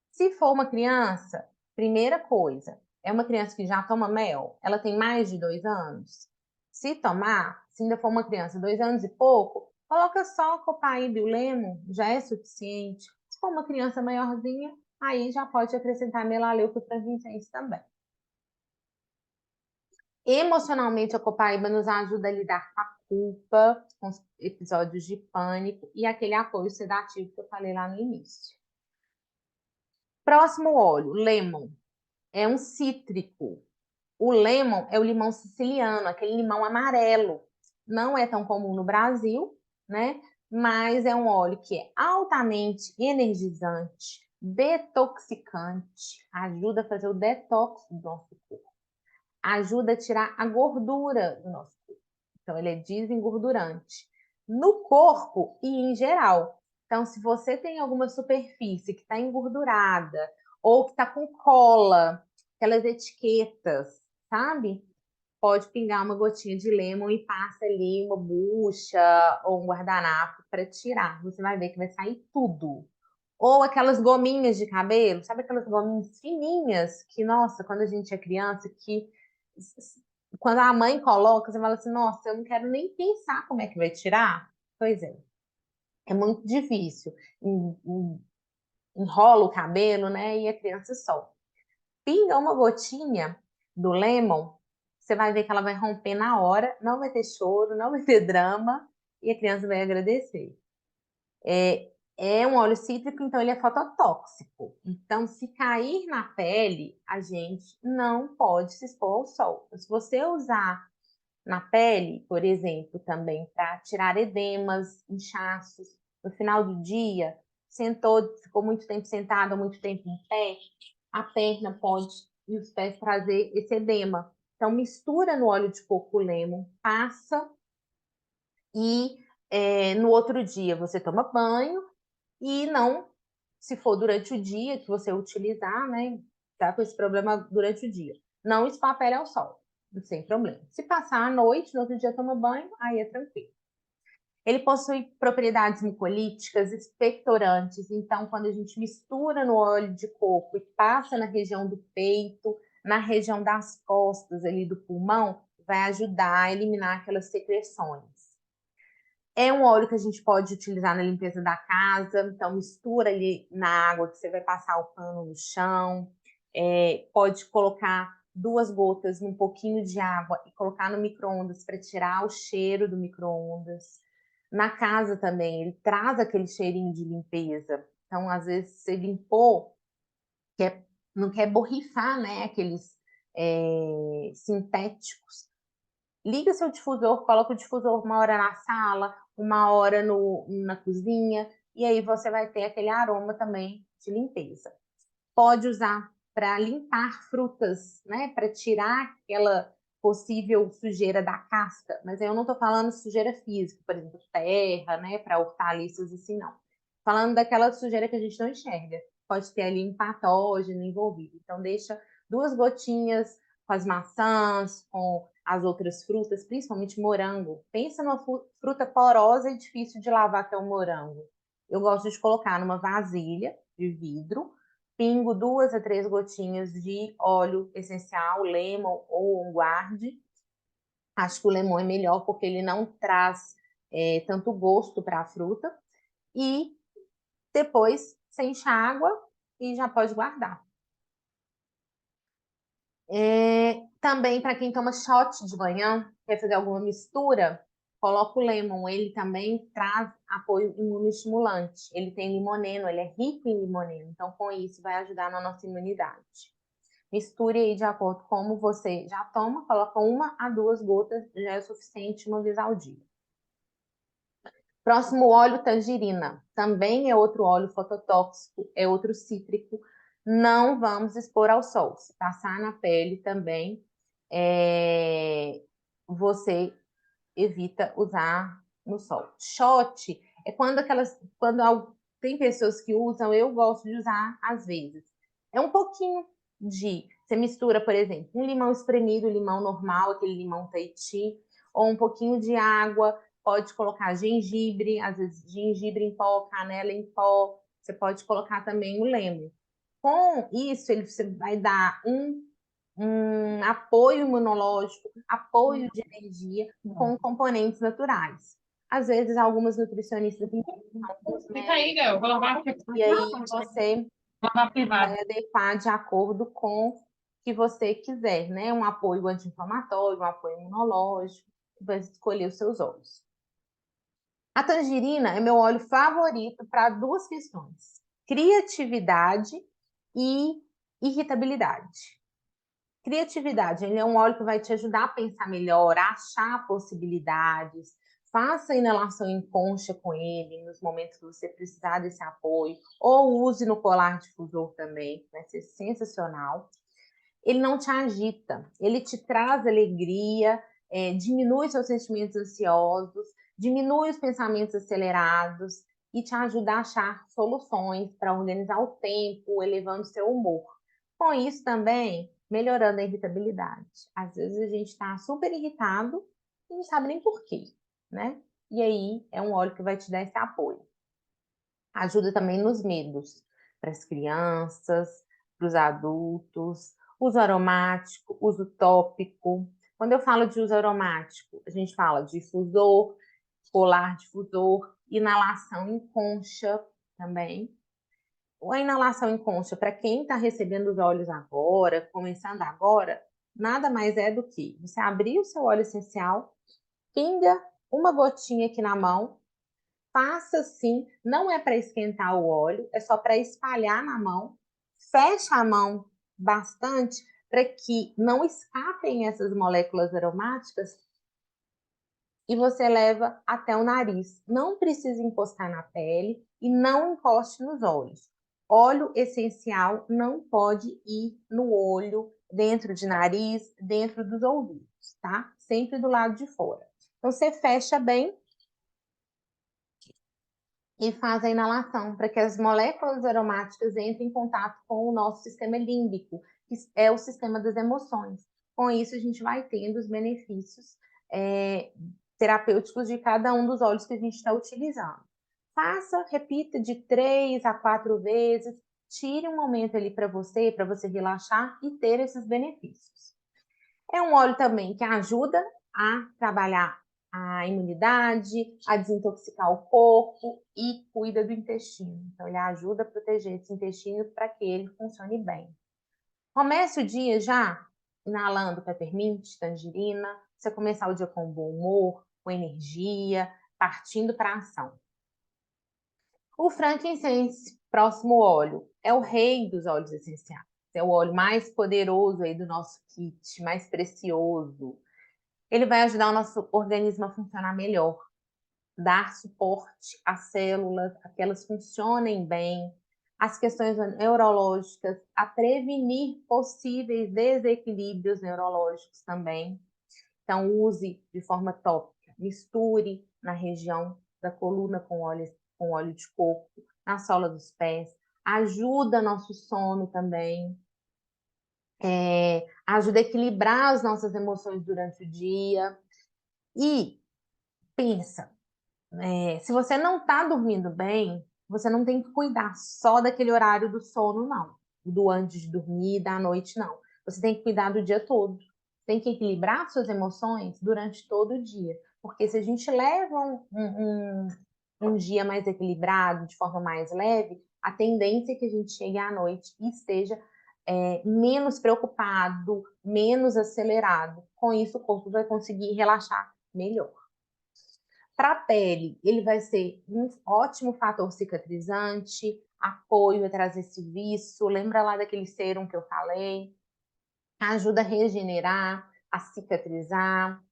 Se for uma criança, primeira coisa, é uma criança que já toma mel, ela tem mais de 2 anos. Se tomar, se ainda for uma criança 2 anos e pouco, coloca só a copaíba e o lemon, já é suficiente. Se for uma criança maiorzinha, aí já pode acrescentar melaleuca e frankincense também. Emocionalmente, a copaíba nos ajuda a lidar com a culpa, com os episódios de pânico e aquele apoio sedativo que eu falei lá no início. Próximo óleo, lemon. É um cítrico. O lemon é o limão siciliano, aquele limão amarelo. Não é tão comum no Brasil, né? Mas é um óleo que é altamente energizante, detoxicante, ajuda a fazer o detox do nosso corpo, ajuda a tirar a gordura do nosso corpo. Então, ele é desengordurante no corpo e em geral. Então, se você tem alguma superfície que está engordurada ou que está com cola, aquelas etiquetas, sabe? Pode pingar uma gotinha de lemon e passa ali uma bucha ou um guardanapo para tirar. Você vai ver que vai sair tudo. Ou aquelas gominhas de cabelo, sabe aquelas gominhas fininhas que, nossa, quando a gente é criança, que quando a mãe coloca, você fala assim, nossa, eu não quero nem pensar como é que vai tirar. Pois é muito difícil. Enrola o cabelo, né? E a criança solta. Pinga uma gotinha do lemon, você vai ver que ela vai romper na hora, não vai ter choro, não vai ter drama, e a criança vai agradecer. É um óleo cítrico, então ele é fototóxico. Então, se cair na pele, a gente não pode se expor ao sol. Se você usar na pele, por exemplo, também para tirar edemas, inchaços, no final do dia, sentou, ficou muito tempo sentado, muito tempo em pé, a perna pode e os pés trazer esse edema. Então, mistura no óleo de coco lemon, passa e no outro dia você toma banho e não, se for durante o dia que você utilizar, né, tá com esse problema durante o dia. não espapele ao sol, sem problema. Se passar a noite, no outro dia toma banho, aí é tranquilo. Ele possui propriedades mucolíticas, expectorantes, então quando a gente mistura no óleo de coco e passa na região do peito, na região das costas ali do pulmão, vai ajudar a eliminar aquelas secreções. É um óleo que a gente pode utilizar na limpeza da casa, então mistura ali na água que você vai passar o pano no chão, pode colocar 2 gotas num pouquinho de água e colocar no micro-ondas para tirar o cheiro do micro-ondas. Na casa também, ele traz aquele cheirinho de limpeza. Então, às vezes, você limpou, não quer borrifar, né? Aqueles sintéticos. Liga seu difusor, coloca o difusor uma hora na sala, uma hora na cozinha, e aí você vai ter aquele aroma também de limpeza. Pode usar para limpar frutas, né? Para tirar aquela possível sujeira da casca, mas eu não estou falando sujeira física, por exemplo, terra, né? Para hortaliças assim, não. Falando daquela sujeira que a gente não enxerga. Pode ter ali um patógeno envolvido. Então, deixa 2 gotinhas com as maçãs, com as outras frutas, principalmente morango. Pensa numa fruta porosa e difícil de lavar, que é o morango. Eu gosto de colocar numa vasilha de vidro, pingo 2 a 3 gotinhas de óleo essencial, lemon ou on guard. Acho que o lemon é melhor porque ele não traz tanto gosto para a fruta. E depois você enche a água e já pode guardar. Também para quem toma shot de manhã, quer fazer alguma mistura, coloca o lemon. Ele também traz apoio imunoestimulante. Ele tem limoneno, ele é rico em limoneno. Então, com isso, vai ajudar na nossa imunidade. Misture aí de acordo com como você já toma, coloca 1 a 2 gotas, já é o suficiente uma vez ao dia. Próximo, óleo tangerina. Também é outro óleo fototóxico, é outro cítrico. Não vamos expor ao sol. Se passar na pele também, você evita usar no sol. Shot é quando tem pessoas que usam, eu gosto de usar às vezes. É um pouquinho você mistura, por exemplo, um limão espremido, limão normal, aquele limão Tahiti, ou um pouquinho de água, pode colocar gengibre, às vezes gengibre em pó, canela em pó, você pode colocar também o lemon. Com isso, você vai dar um apoio imunológico, apoio de energia com componentes naturais. Às vezes, algumas nutricionistas indicam, alguns médicos, e aí você vai adequar de acordo com o que você quiser, né? Um apoio anti-inflamatório, um apoio imunológico, vai escolher os seus óleos. A tangerina é meu óleo favorito para 2 questões: criatividade e irritabilidade. Criatividade, ele é um óleo que vai te ajudar a pensar melhor, a achar possibilidades. Faça inalação em concha com ele nos momentos que você precisar desse apoio, ou use no colar difusor também, vai ser sensacional. Ele não te agita, ele te traz alegria, diminui seus sentimentos ansiosos, diminui os pensamentos acelerados e te ajuda a achar soluções para organizar o tempo, elevando o seu humor. Com isso também, melhorando a irritabilidade. Às vezes a gente está super irritado e não sabe nem por quê, né? E aí é um óleo que vai te dar esse apoio. Ajuda também nos medos, para as crianças, para os adultos, uso aromático, uso tópico. Quando eu falo de uso aromático, a gente fala difusor, colar difusor, inalação em concha também. A inalação em concha, para quem está recebendo os óleos agora, começando agora, nada mais é do que você abrir o seu óleo essencial, pinga uma gotinha aqui na mão, passa assim, não é para esquentar o óleo, é só para espalhar na mão, fecha a mão bastante para que não escapem essas moléculas aromáticas e você leva até o nariz. Não precisa encostar na pele e não encoste nos olhos. Óleo essencial não pode ir no olho, dentro de nariz, dentro dos ouvidos, tá? Sempre do lado de fora. Então, você fecha bem e faz a inalação para que as moléculas aromáticas entrem em contato com o nosso sistema límbico, que é o sistema das emoções. Com isso, a gente vai tendo os benefícios terapêuticos de cada um dos óleos que a gente está utilizando. Faça, repita de 3 a 4 vezes, tire um momento ali para você relaxar e ter esses benefícios. É um óleo também que ajuda a trabalhar a imunidade, a desintoxicar o corpo e cuida do intestino. Então, ele ajuda a proteger esse intestino para que ele funcione bem. Comece o dia já inalando peppermint, tangerina, você começar o dia com bom humor, com energia, partindo para a ação. O frankincense, próximo óleo, é o rei dos óleos essenciais. É o óleo mais poderoso aí do nosso kit, mais precioso. Ele vai ajudar o nosso organismo a funcionar melhor, dar suporte às células, a que elas funcionem bem, as questões neurológicas, a prevenir possíveis desequilíbrios neurológicos também. Então, use de forma tópica, misture na região da coluna com óleo de coco, na sola dos pés, ajuda nosso sono também, ajuda a equilibrar as nossas emoções durante o dia. E pensa, se você não está dormindo bem, você não tem que cuidar só daquele horário do sono, não. Do antes de dormir, da noite, não. Você tem que cuidar do dia todo. Tem que equilibrar suas emoções durante todo o dia. Porque se a gente leva um dia mais equilibrado, de forma mais leve, a tendência é que a gente chegue à noite e esteja menos preocupado, menos acelerado. Com isso, o corpo vai conseguir relaxar melhor. Para a pele, ele vai ser um ótimo fator cicatrizante, apoio a trazer serviço. Lembra lá daquele sérum que eu falei? Ajuda a regenerar, a cicatrizar.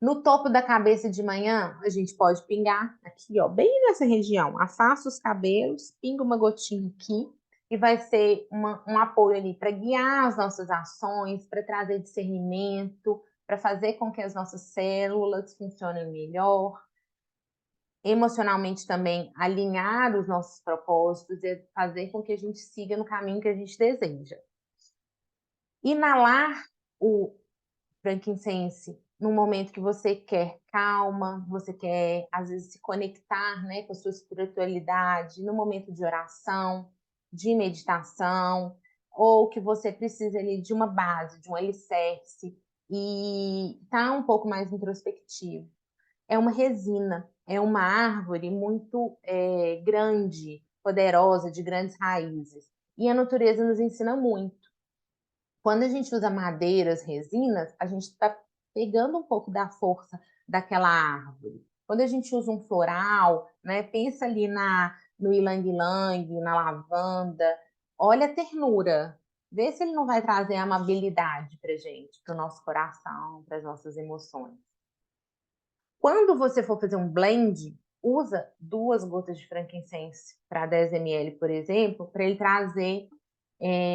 No topo da cabeça de manhã, a gente pode pingar aqui, ó, bem nessa região. Afasta os cabelos, pinga uma gotinha aqui e vai ser um apoio ali para guiar as nossas ações, para trazer discernimento, para fazer com que as nossas células funcionem melhor. Emocionalmente também alinhar os nossos propósitos e fazer com que a gente siga no caminho que a gente deseja. Inalar o frankincense no momento que você quer calma, você quer, às vezes, se conectar, né, com a sua espiritualidade, no momento de oração, de meditação, ou que você precisa ali de uma base, de um alicerce, e tá um pouco mais introspectivo. É uma resina, é uma árvore muito grande, poderosa, de grandes raízes. E a natureza nos ensina muito. Quando a gente usa madeiras, resinas, a gente está pegando um pouco da força daquela árvore. Quando a gente usa um floral, né, pensa ali no ilang-ilang, na lavanda, olha a ternura. Vê se ele não vai trazer amabilidade para gente, para o nosso coração, para as nossas emoções. Quando você for fazer um blend, usa 2 gotas de frankincense para 10 ml, por exemplo, para ele trazer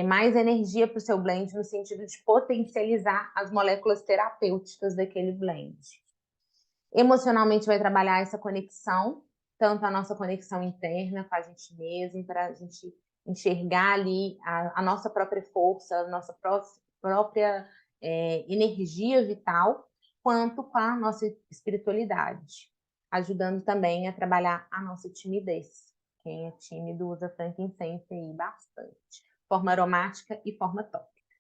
mais energia para o seu blend, no sentido de potencializar as moléculas terapêuticas daquele blend. Emocionalmente vai trabalhar essa conexão, tanto a nossa conexão interna com a gente mesmo, para a gente enxergar ali a nossa própria força, a nossa própria energia vital, quanto com a nossa espiritualidade, ajudando também a trabalhar a nossa timidez. Quem é tímido usa frankincense aí bastante, forma aromática e forma tópica.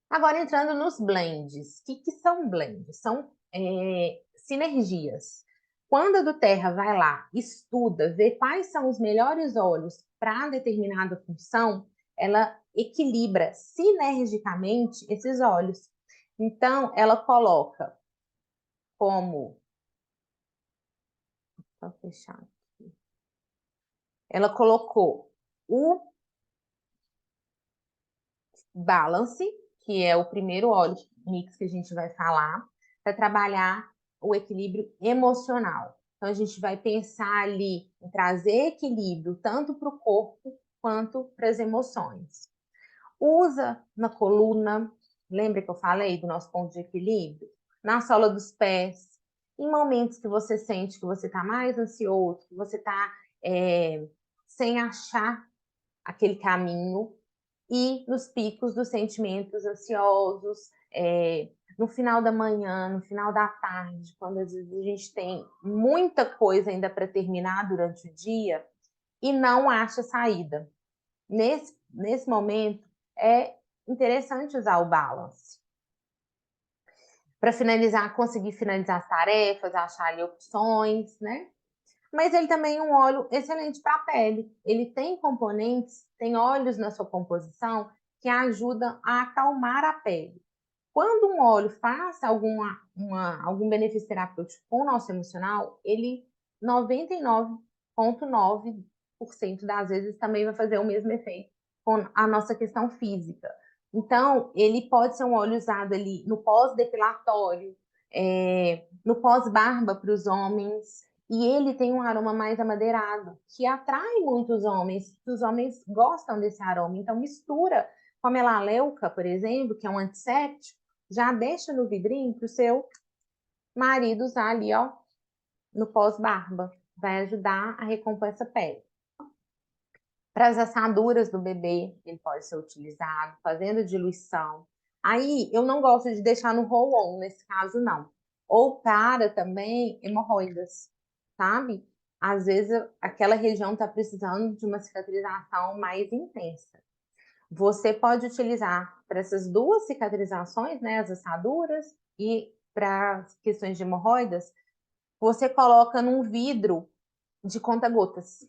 Agora entrando nos blends. O que são blends? São sinergias. Quando a do Terra vai lá, estuda, vê quais são os melhores óleos para determinada função, ela equilibra sinergicamente esses óleos. Então, ela coloca como... Vou fechar aqui. Ela colocou o Balance, que é o primeiro óleo mix que a gente vai falar, para trabalhar o equilíbrio emocional. Então, a gente vai pensar ali em trazer equilíbrio tanto para o corpo quanto para as emoções. Usa na coluna, lembra que eu falei do nosso ponto de equilíbrio? Na sola dos pés, em momentos que você sente que você está mais ansioso, que você está sem achar aquele caminho, e nos picos dos sentimentos ansiosos, no final da manhã, no final da tarde, quando às vezes a gente tem muita coisa ainda para terminar durante o dia e não acha saída. Nesse momento, é interessante usar o balance para finalizar, conseguir finalizar as tarefas, achar ali opções, né? Mas ele também é um óleo excelente para a pele. Ele tem componentes, tem óleos na sua composição que ajudam a acalmar a pele. Quando um óleo faz algum benefício terapêutico com o nosso emocional, ele 99,9% das vezes também vai fazer o mesmo efeito com a nossa questão física. Então, ele pode ser um óleo usado ali no pós-depilatório, no pós-barba para os homens, e ele tem um aroma mais amadeirado, que atrai muitos homens, os homens gostam desse aroma. Então, mistura com a melaleuca, por exemplo, que é um antisséptico, já deixa no vidrinho para o seu marido usar ali, ó, no pós-barba. Vai ajudar a recompor essa pele. Para as assaduras do bebê, ele pode ser utilizado, fazendo diluição. Aí, eu não gosto de deixar no roll-on, nesse caso, não. Ou para também hemorroidas, sabe? Às vezes, aquela região está precisando de uma cicatrização mais intensa. Você pode utilizar para essas duas cicatrizações, né, as assaduras, e para questões de hemorroidas, você coloca num vidro de conta-gotas.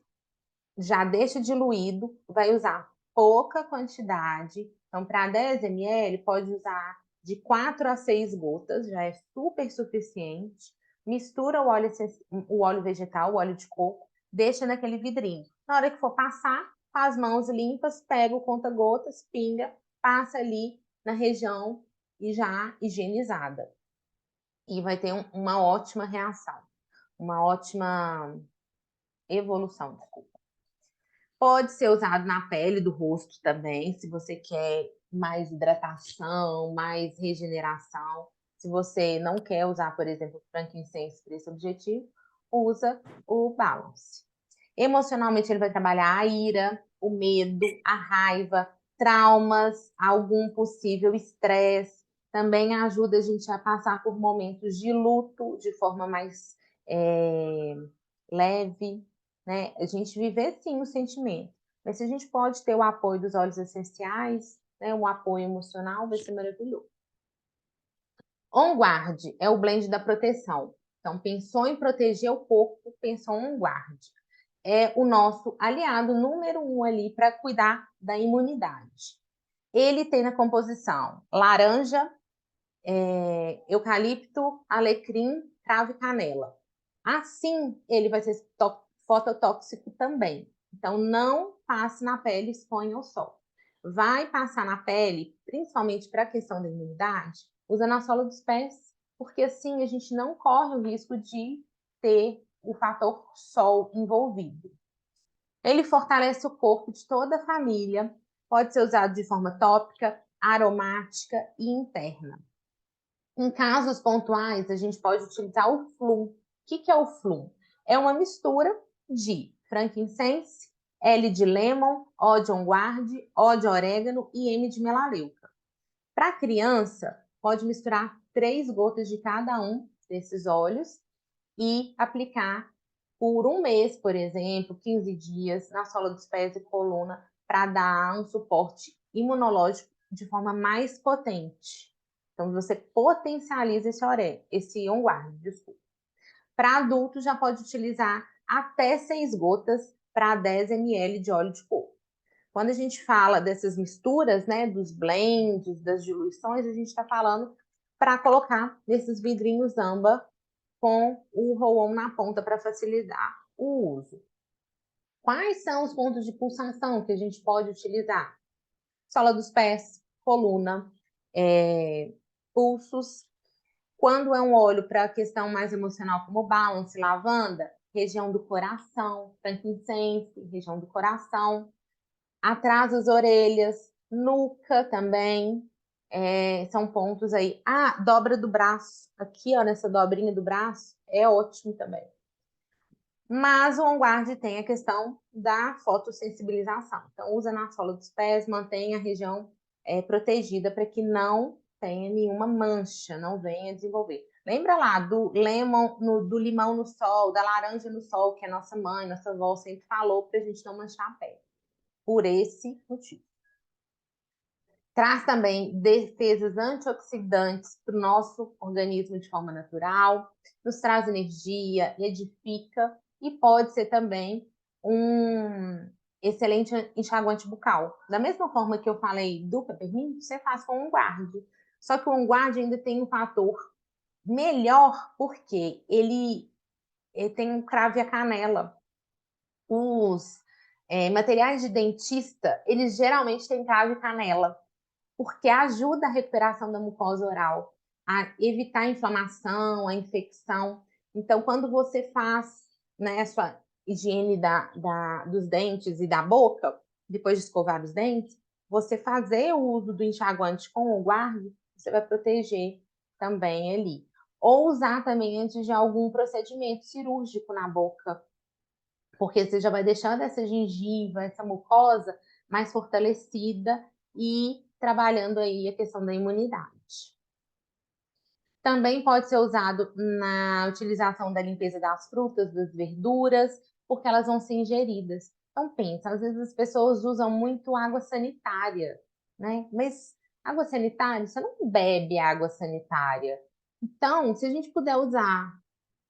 Já deixa diluído, vai usar pouca quantidade. Então, para 10 ml, pode usar de 4 a 6 gotas, já é super suficiente. Mistura o óleo vegetal, o óleo de coco, deixa naquele vidrinho. Na hora que for passar, com as mãos limpas, pega o conta-gotas, pinga, passa ali na região e já higienizada. E vai ter uma ótima reação, uma ótima evolução, desculpa. Pode ser usado na pele do rosto também, se você quer mais hidratação, mais regeneração. Se você não quer usar, por exemplo, frankincense para esse objetivo, usa o balance. Emocionalmente, ele vai trabalhar a ira, o medo, a raiva, traumas, algum possível estresse. Também ajuda a gente a passar por momentos de luto de forma mais leve, né? A gente viver sim o sentimento. Mas se a gente pode ter o apoio dos óleos essenciais, né, um apoio emocional, vai ser maravilhoso. On Guard é o blend da proteção. Então, pensou em proteger o corpo, pensou On Guard. É o nosso aliado número 1 ali para cuidar da imunidade. Ele tem na composição laranja, eucalipto, alecrim, cravo e canela. Assim, ele vai ser fototóxico também. Então, não passe na pele e exponha ao sol. Vai passar na pele, principalmente para a questão da imunidade, usa na sola dos pés, porque assim a gente não corre o risco de ter o fator sol envolvido. Ele fortalece o corpo de toda a família, pode ser usado de forma tópica, aromática e interna. Em casos pontuais, a gente pode utilizar o Flum. O que é o Flum? É uma mistura de frankincense, L de lemon, O de on guard, O de orégano e M de melaleuca. Para criança, pode misturar 3 gotas de cada um desses óleos e aplicar por um mês, por exemplo, 15 dias, na sola dos pés e coluna, para dar um suporte imunológico de forma mais potente. Então, você potencializa esse on guard, desculpa. Para adulto, já pode utilizar até 6 gotas para 10 ml de óleo de coco. Quando a gente fala dessas misturas, né, dos blends, das diluições, a gente está falando para colocar nesses vidrinhos âmbar com o roll-on na ponta para facilitar o uso. Quais são os pontos de pulsação que a gente pode utilizar? Sola dos pés, coluna, pulsos. Quando é um óleo para a questão mais emocional, como balance, lavanda, região do coração, frankincense, região do coração. Atrás das orelhas, nuca também, são pontos aí. Dobra do braço, aqui ó, nessa dobrinha do braço, é ótimo também. Mas o On-Guard tem a questão da fotossensibilização. Então, usa na sola dos pés, mantém a região protegida para que não tenha nenhuma mancha, não venha desenvolver. Lembra lá do do limão no sol, da laranja no sol, que a nossa mãe, nossa avó sempre falou para a gente não manchar a pele. Por esse motivo. Traz também defesas antioxidantes para o nosso organismo de forma natural, nos traz energia, edifica e pode ser também um excelente enxaguante bucal. Da mesma forma que eu falei do peppermint, você faz com o On-Guard. Só que o On-Guard ainda tem um fator melhor porque ele tem um cravo e a canela. Os materiais de dentista, eles geralmente têm cravo e canela porque ajuda a recuperação da mucosa oral, a evitar a inflamação, a infecção. Então, quando você faz, né, a sua higiene dos dentes e da boca, depois de escovar os dentes, você fazer o uso do enxaguante com o guarde, você vai proteger também ali. Ou usar também antes de algum procedimento cirúrgico na boca, porque você já vai deixando essa gengiva, essa mucosa mais fortalecida e trabalhando aí a questão da imunidade. Também pode ser usado na utilização da limpeza das frutas, das verduras, porque elas vão ser ingeridas. Então pensa, às vezes as pessoas usam muito água sanitária, né? Mas água sanitária, você não bebe água sanitária. Então, se a gente puder usar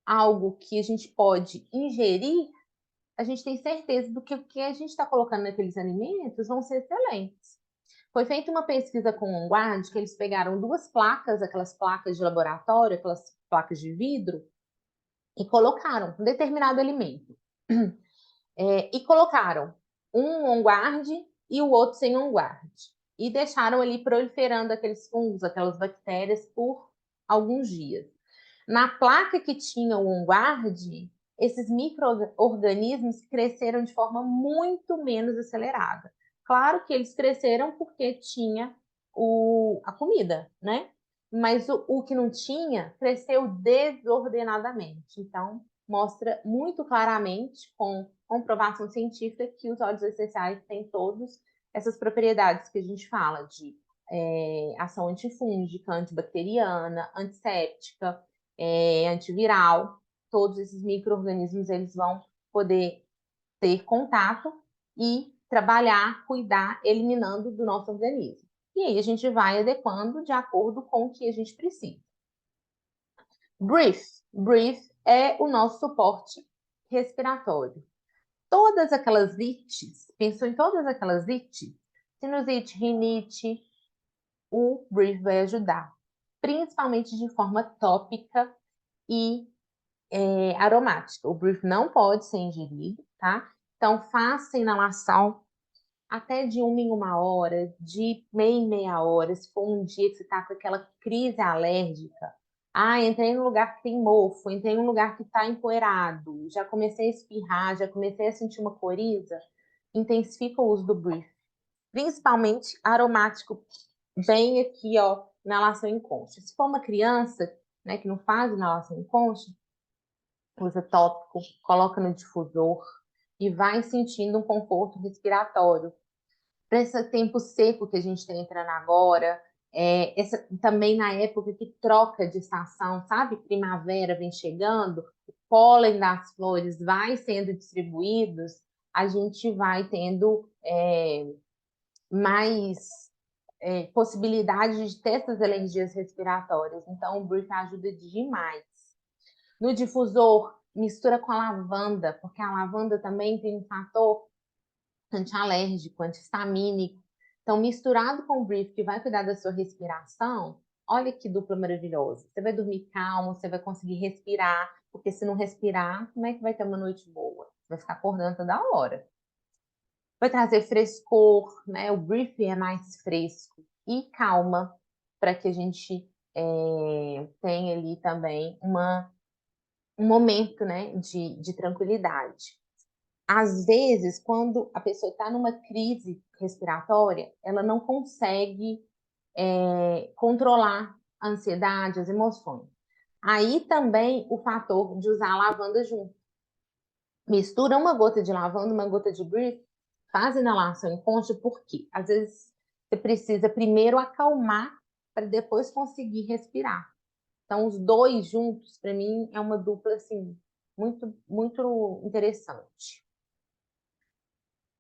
algo que a gente pode ingerir, a gente tem certeza do que o que a gente está colocando naqueles alimentos vão ser excelentes. Foi feita uma pesquisa com o OnGuard, que eles pegaram duas placas, aquelas placas de laboratório, aquelas placas de vidro, e colocaram um determinado alimento. E colocaram um OnGuard e o outro sem OnGuard. E deixaram ali proliferando aqueles fungos, aquelas bactérias, por alguns dias. Na placa que tinha o OnGuard, esses micro-organismos cresceram de forma muito menos acelerada. Claro que eles cresceram porque tinha a comida, né? Mas o que não tinha cresceu desordenadamente. Então, mostra muito claramente, com comprovação científica, que os óleos essenciais têm todas essas propriedades que a gente fala de ação antifúngica, antibacteriana, antisséptica, antiviral. Todos esses micro-organismos eles vão poder ter contato e trabalhar, cuidar, eliminando do nosso organismo. E aí a gente vai adequando de acordo com o que a gente precisa. Brief é o nosso suporte respiratório. Todas aquelas ites, pensou em todas aquelas ites? Sinusite, rinite, o Brief vai ajudar, principalmente de forma tópica e aromática. O Brief não pode ser ingerido, tá? Então, faça inalação até de 1 em 1 hora, de meia em meia hora, se for um dia que você está com aquela crise alérgica. Ah, entrei num lugar que tem mofo, entrei num lugar que está empoeirado, já comecei a espirrar, já comecei a sentir uma coriza, intensifica o uso do Brief. Principalmente aromático, bem aqui, ó, inalação em concha. Se for uma criança, né, que não faz inalação em concha, usa tópico, coloca no difusor e vai sentindo um conforto respiratório. Para esse tempo seco que a gente está entrando agora, também na época que troca de estação, sabe? Primavera vem chegando, o pólen das flores vai sendo distribuídos, a gente vai tendo mais possibilidade de ter essas alergias respiratórias. Então, o Brief ajuda demais. No difusor, mistura com a lavanda, porque a lavanda também tem um fator antialérgico, antihistamínico. Então, misturado com o Brief, que vai cuidar da sua respiração, olha que dupla maravilhosa. Você vai dormir calmo, você vai conseguir respirar, porque se não respirar, como é que vai ter uma noite boa? Você vai ficar acordando toda hora. Vai trazer frescor, né? O Brief é mais fresco e calma, para que a gente tenha ali também um momento, né, de tranquilidade. Às vezes, quando a pessoa está numa crise respiratória, ela não consegue controlar a ansiedade, as emoções. Aí também o fator de usar a lavanda junto. Mistura uma gota de lavanda, uma gota de brief, faz inalação em concha, porque às vezes você precisa primeiro acalmar para depois conseguir respirar. Então, os dois juntos, para mim, é uma dupla assim muito, muito interessante.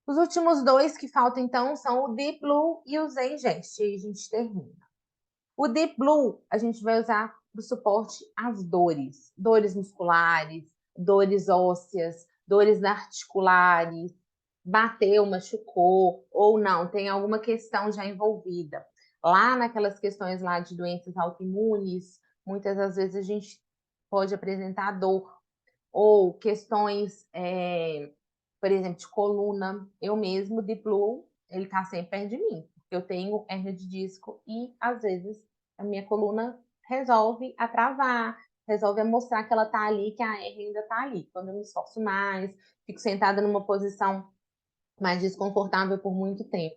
Os últimos dois que faltam, então, são o Deep Blue e o Zen Gest. E aí a gente termina. O Deep Blue a gente vai usar para o suporte às dores. Dores musculares, dores ósseas, dores articulares, bateu, machucou, ou não, tem alguma questão já envolvida. Lá naquelas questões lá de doenças autoimunes, muitas das vezes a gente pode apresentar dor, ou questões, por exemplo, de coluna. Eu mesmo, de Blue, ele tá sempre perto de mim. Eu tenho hérnia de disco e, às vezes, a minha coluna resolve a travar, resolve a mostrar que ela tá ali, que a hérnia ainda tá ali. Quando eu me esforço mais, fico sentada numa posição mais desconfortável por muito tempo.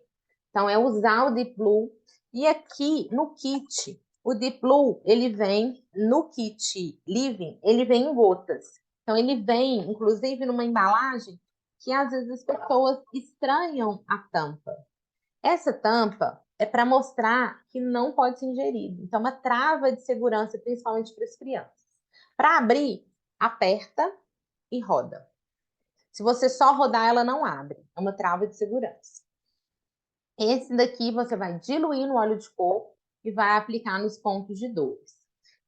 Então, é usar o Deep Blue. E aqui, no kit, o Deep Blue, ele vem, no kit Living, ele vem em gotas. Então, ele vem, inclusive, numa embalagem que, às vezes, as pessoas estranham a tampa. Essa tampa é para mostrar que não pode ser ingerido. Então, uma trava de segurança, principalmente para as crianças. Para abrir, aperta e roda. Se você só rodar, ela não abre. É uma trava de segurança. Esse daqui você vai diluir no óleo de coco e vai aplicar nos pontos de dores.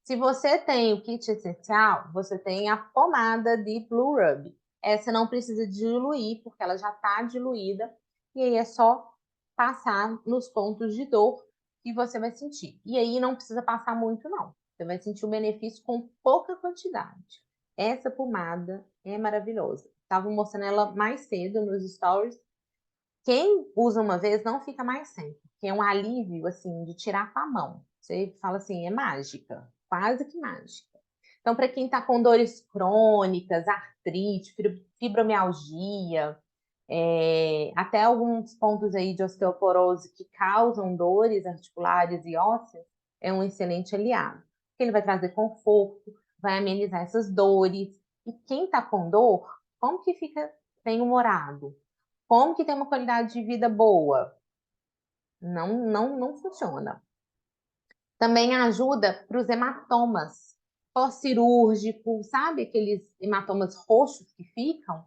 Se você tem o kit essencial, você tem a pomada de Blue Rub. Essa não precisa diluir, porque ela já está diluída. E aí é só passar nos pontos de dor que você vai sentir. E aí não precisa passar muito, não. Você vai sentir o benefício com pouca quantidade. Essa pomada é maravilhosa. Estava mostrando ela mais cedo nos stories. Quem usa uma vez não fica mais sem, porque é um alívio, assim, de tirar com a mão. Você fala assim, é mágica, quase que mágica. Então, para quem está com dores crônicas, artrite, fibromialgia, até alguns pontos aí de osteoporose que causam dores articulares e ósseas, é um excelente aliado. Porque ele vai trazer conforto, vai amenizar essas dores. E quem está com dor, como que fica bem-humorado? Como que tem uma qualidade de vida boa? Não, não, não funciona. Também ajuda para os hematomas pós-cirúrgicos, sabe aqueles hematomas roxos que ficam?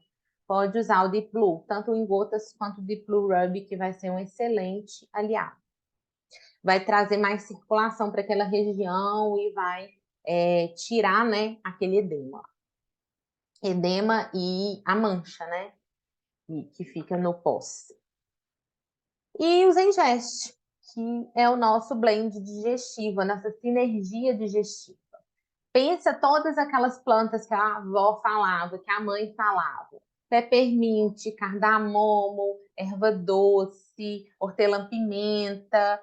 Pode usar o Deep Blue, tanto em gotas quanto o Deep Blue Rub, que vai ser um excelente aliado. Vai trazer mais circulação para aquela região e vai tirar, né, aquele edema. Edema e a mancha, né, que fica no pós. E o Zengest, que é o nosso blend digestivo, a nossa sinergia digestiva. Pensa todas aquelas plantas que a avó falava, que a mãe falava. Peppermint, cardamomo, erva doce, hortelã-pimenta,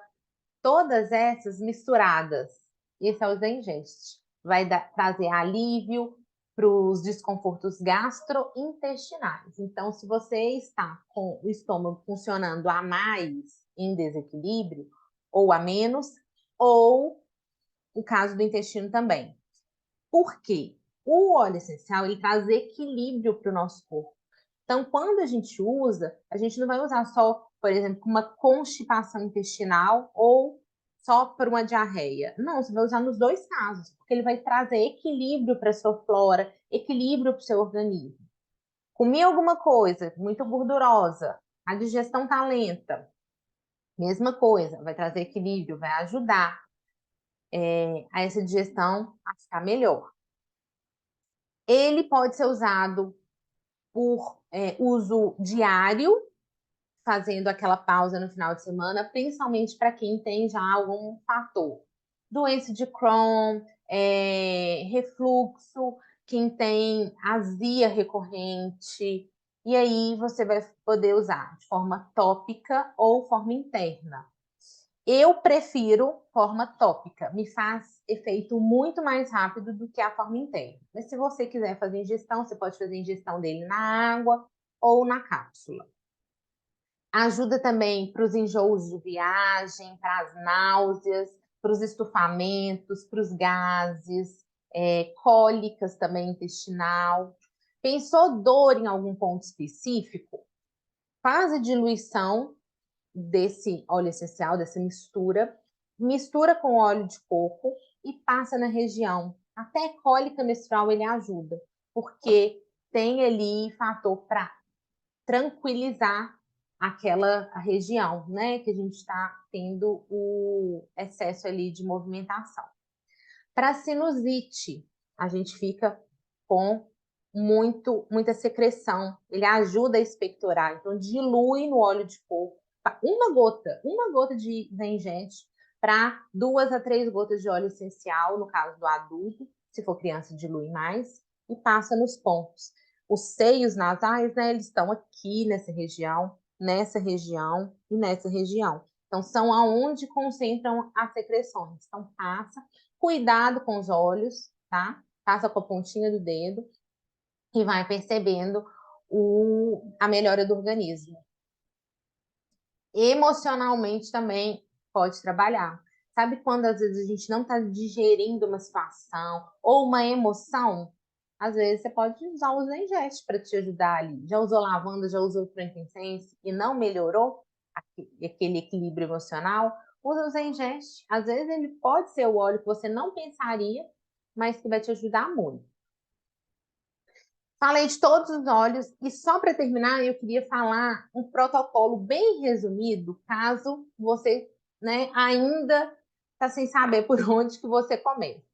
todas essas misturadas. Esse é o Zengest. Vai trazer alívio para os desconfortos gastrointestinais. Então, se você está com o estômago funcionando a mais em desequilíbrio, ou a menos, ou o caso do intestino também. Por quê? O óleo essencial ele traz equilíbrio para o nosso corpo. Então, quando a gente usa, a gente não vai usar só, por exemplo, uma constipação intestinal ou só para uma diarreia. Não, você vai usar nos dois casos, porque ele vai trazer equilíbrio para a sua flora, equilíbrio para o seu organismo. Comi alguma coisa muito gordurosa, a digestão está lenta. Mesma coisa, vai trazer equilíbrio, vai ajudar a essa digestão a ficar melhor. Ele pode ser usado por uso diário, fazendo aquela pausa no final de semana, principalmente para quem tem já algum fator. Doença de Crohn, refluxo, quem tem azia recorrente. E aí você vai poder usar de forma tópica ou forma interna. Eu prefiro forma tópica, me faz efeito muito mais rápido do que a forma interna. Mas se você quiser fazer ingestão, você pode fazer ingestão dele na água ou na cápsula. Ajuda também para os enjoos de viagem, para as náuseas, para os estufamentos, para os gases, cólicas também intestinal. Pensou dor em algum ponto específico? Faz a diluição desse óleo essencial, dessa mistura com óleo de coco e passa na região. Até cólica menstrual ele ajuda, porque tem ali fator para tranquilizar aquela região, né? Que a gente está tendo o excesso ali de movimentação. Para sinusite, a gente fica com muita secreção. Ele ajuda a expectorar, então dilui no óleo de coco uma gota de Zengente para 2 a 3 gotas de óleo essencial, no caso do adulto, se for criança dilui mais, e passa nos pontos. Os seios nasais, né, eles estão aqui nessa região e nessa região. Então, são aonde concentram as secreções. Então, passa. Cuidado com os olhos, tá? Passa com a pontinha do dedo e vai percebendo a melhora do organismo. Emocionalmente também pode trabalhar. Sabe quando às vezes a gente não está digerindo uma situação ou uma emoção? Às vezes você pode usar o Zengeste para te ajudar ali. Já usou lavanda, já usou frankincense e não melhorou aquele equilíbrio emocional? Usa o Zengeste. Às vezes ele pode ser o óleo que você não pensaria, mas que vai te ajudar muito. Falei de todos os óleos e só para terminar eu queria falar um protocolo bem resumido, caso você, né, ainda está sem saber por onde que você começa.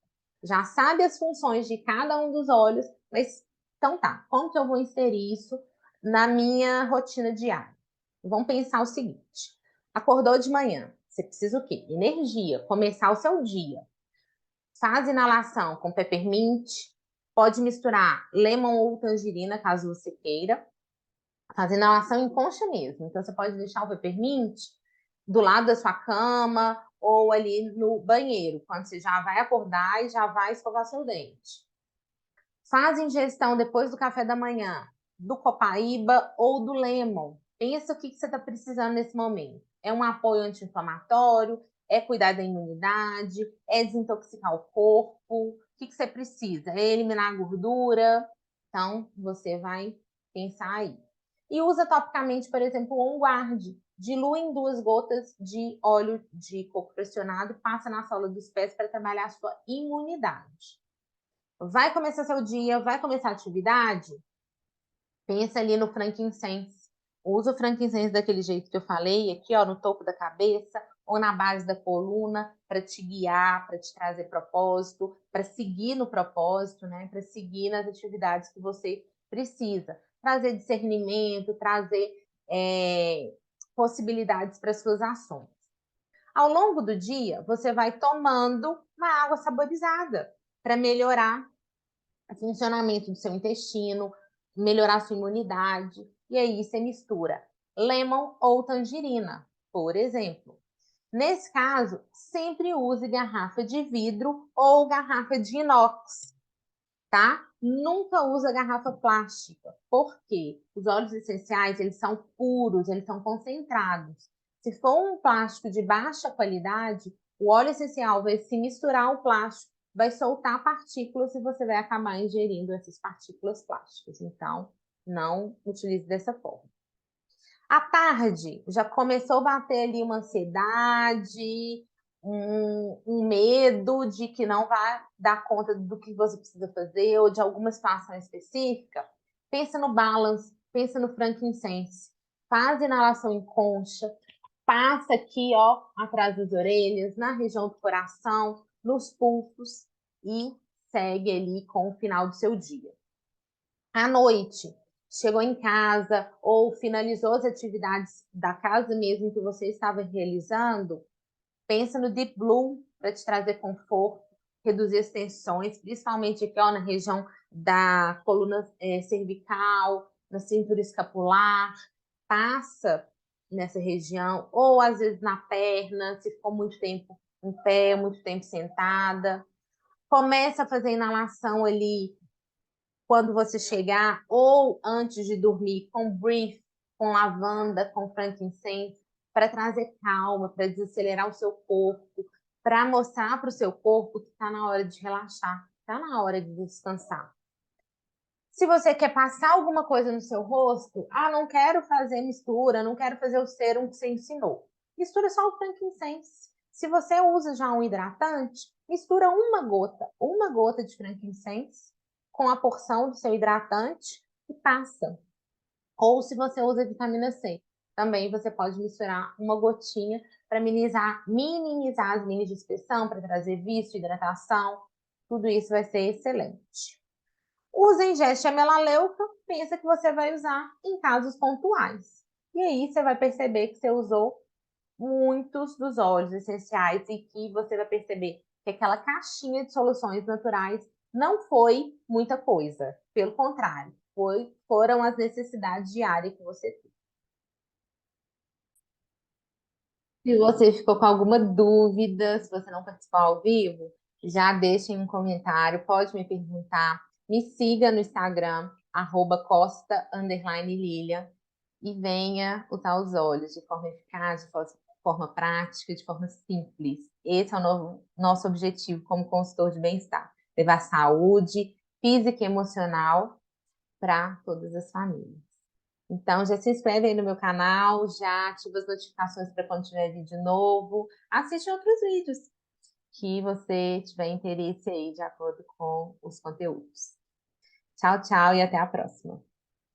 Já sabe as funções de cada um dos óleos, mas então tá, como que eu vou inserir isso na minha rotina diária? Vamos pensar o seguinte: acordou de manhã, você precisa o quê? Energia, começar o seu dia. Faz inalação com peppermint, pode misturar lemon ou tangerina, caso você queira. Faz inalação em concha mesmo. Então, você pode deixar o peppermint do lado da sua cama ou ali no banheiro, quando você já vai acordar e já vai escovar seu dente. Faz ingestão depois do café da manhã do copaíba ou do lemon. Pensa o que você está precisando nesse momento. É um apoio anti-inflamatório? É cuidar da imunidade? É desintoxicar o corpo? O que você precisa? É eliminar a gordura? Então, você vai pensar aí. E usa topicamente, por exemplo, o On Guard. Dilui em 2 gotas de óleo de coco pressionado, passa na sola dos pés para trabalhar a sua imunidade. Vai começar seu dia, vai começar a atividade? Pensa ali no frankincense. Usa o frankincense daquele jeito que eu falei, aqui ó, no topo da cabeça ou na base da coluna, para te guiar, para te trazer propósito, para seguir no propósito, né? Para seguir nas atividades que você precisa. Trazer discernimento, trazer possibilidades para suas ações. Ao longo do dia, você vai tomando uma água saborizada para melhorar o funcionamento do seu intestino, melhorar sua imunidade. E aí você mistura lemon ou tangerina, por exemplo. Nesse caso, sempre use garrafa de vidro ou garrafa de inox, tá? Nunca use garrafa plástica, porque os óleos essenciais, eles são puros, eles são concentrados. Se for um plástico de baixa qualidade, o óleo essencial vai se misturar ao plástico, vai soltar partículas e você vai acabar ingerindo essas partículas plásticas. Então, não utilize dessa forma. À tarde, já começou a bater ali uma ansiedade, um medo de que não vai dar conta do que você precisa fazer ou de alguma situação específica? Pensa no balance, pensa no frankincense, faz inalação em concha, passa aqui, ó, atrás das orelhas, na região do coração, nos pulsos e segue ali com o final do seu dia. À noite, chegou em casa ou finalizou as atividades da casa mesmo que você estava realizando, pensa no Deep Blue para te trazer conforto, reduzir as tensões, principalmente aqui ó, na região da coluna cervical, na cintura escapular, passa nessa região, ou às vezes na perna, se ficou muito tempo em pé, muito tempo sentada. Começa a fazer inalação ali quando você chegar, ou antes de dormir, com brief, com lavanda, com frankincense, para trazer calma, para desacelerar o seu corpo, para mostrar para o seu corpo que está na hora de relaxar, está na hora de descansar. Se você quer passar alguma coisa no seu rosto, não quero fazer mistura, não quero fazer o sérum que você ensinou. Mistura só o frankincense. Se você usa já um hidratante, mistura uma gota de frankincense com a porção do seu hidratante e passa. Ou se você usa vitamina C, também você pode misturar uma gotinha para minimizar as linhas de expressão, para trazer vício, hidratação. Tudo isso vai ser excelente. Usa ingeste melaleuca, pensa que você vai usar em casos pontuais. E aí você vai perceber que você usou muitos dos óleos essenciais e que você vai perceber que aquela caixinha de soluções naturais não foi muita coisa. Pelo contrário, foram as necessidades diárias que você teve. Se você ficou com alguma dúvida, se você não participou ao vivo, já deixem um comentário, pode me perguntar. Me siga no Instagram, @costa_lilia, e venha usar os olhos de forma eficaz, de forma prática, de forma simples. Esse é o nosso objetivo como consultor de bem-estar. Levar saúde física e emocional para todas as famílias. Então, já se inscreve aí no meu canal, já ativa as notificações para quando tiver vídeo novo. Assiste outros vídeos que você tiver interesse aí de acordo com os conteúdos. Tchau, tchau e até a próxima.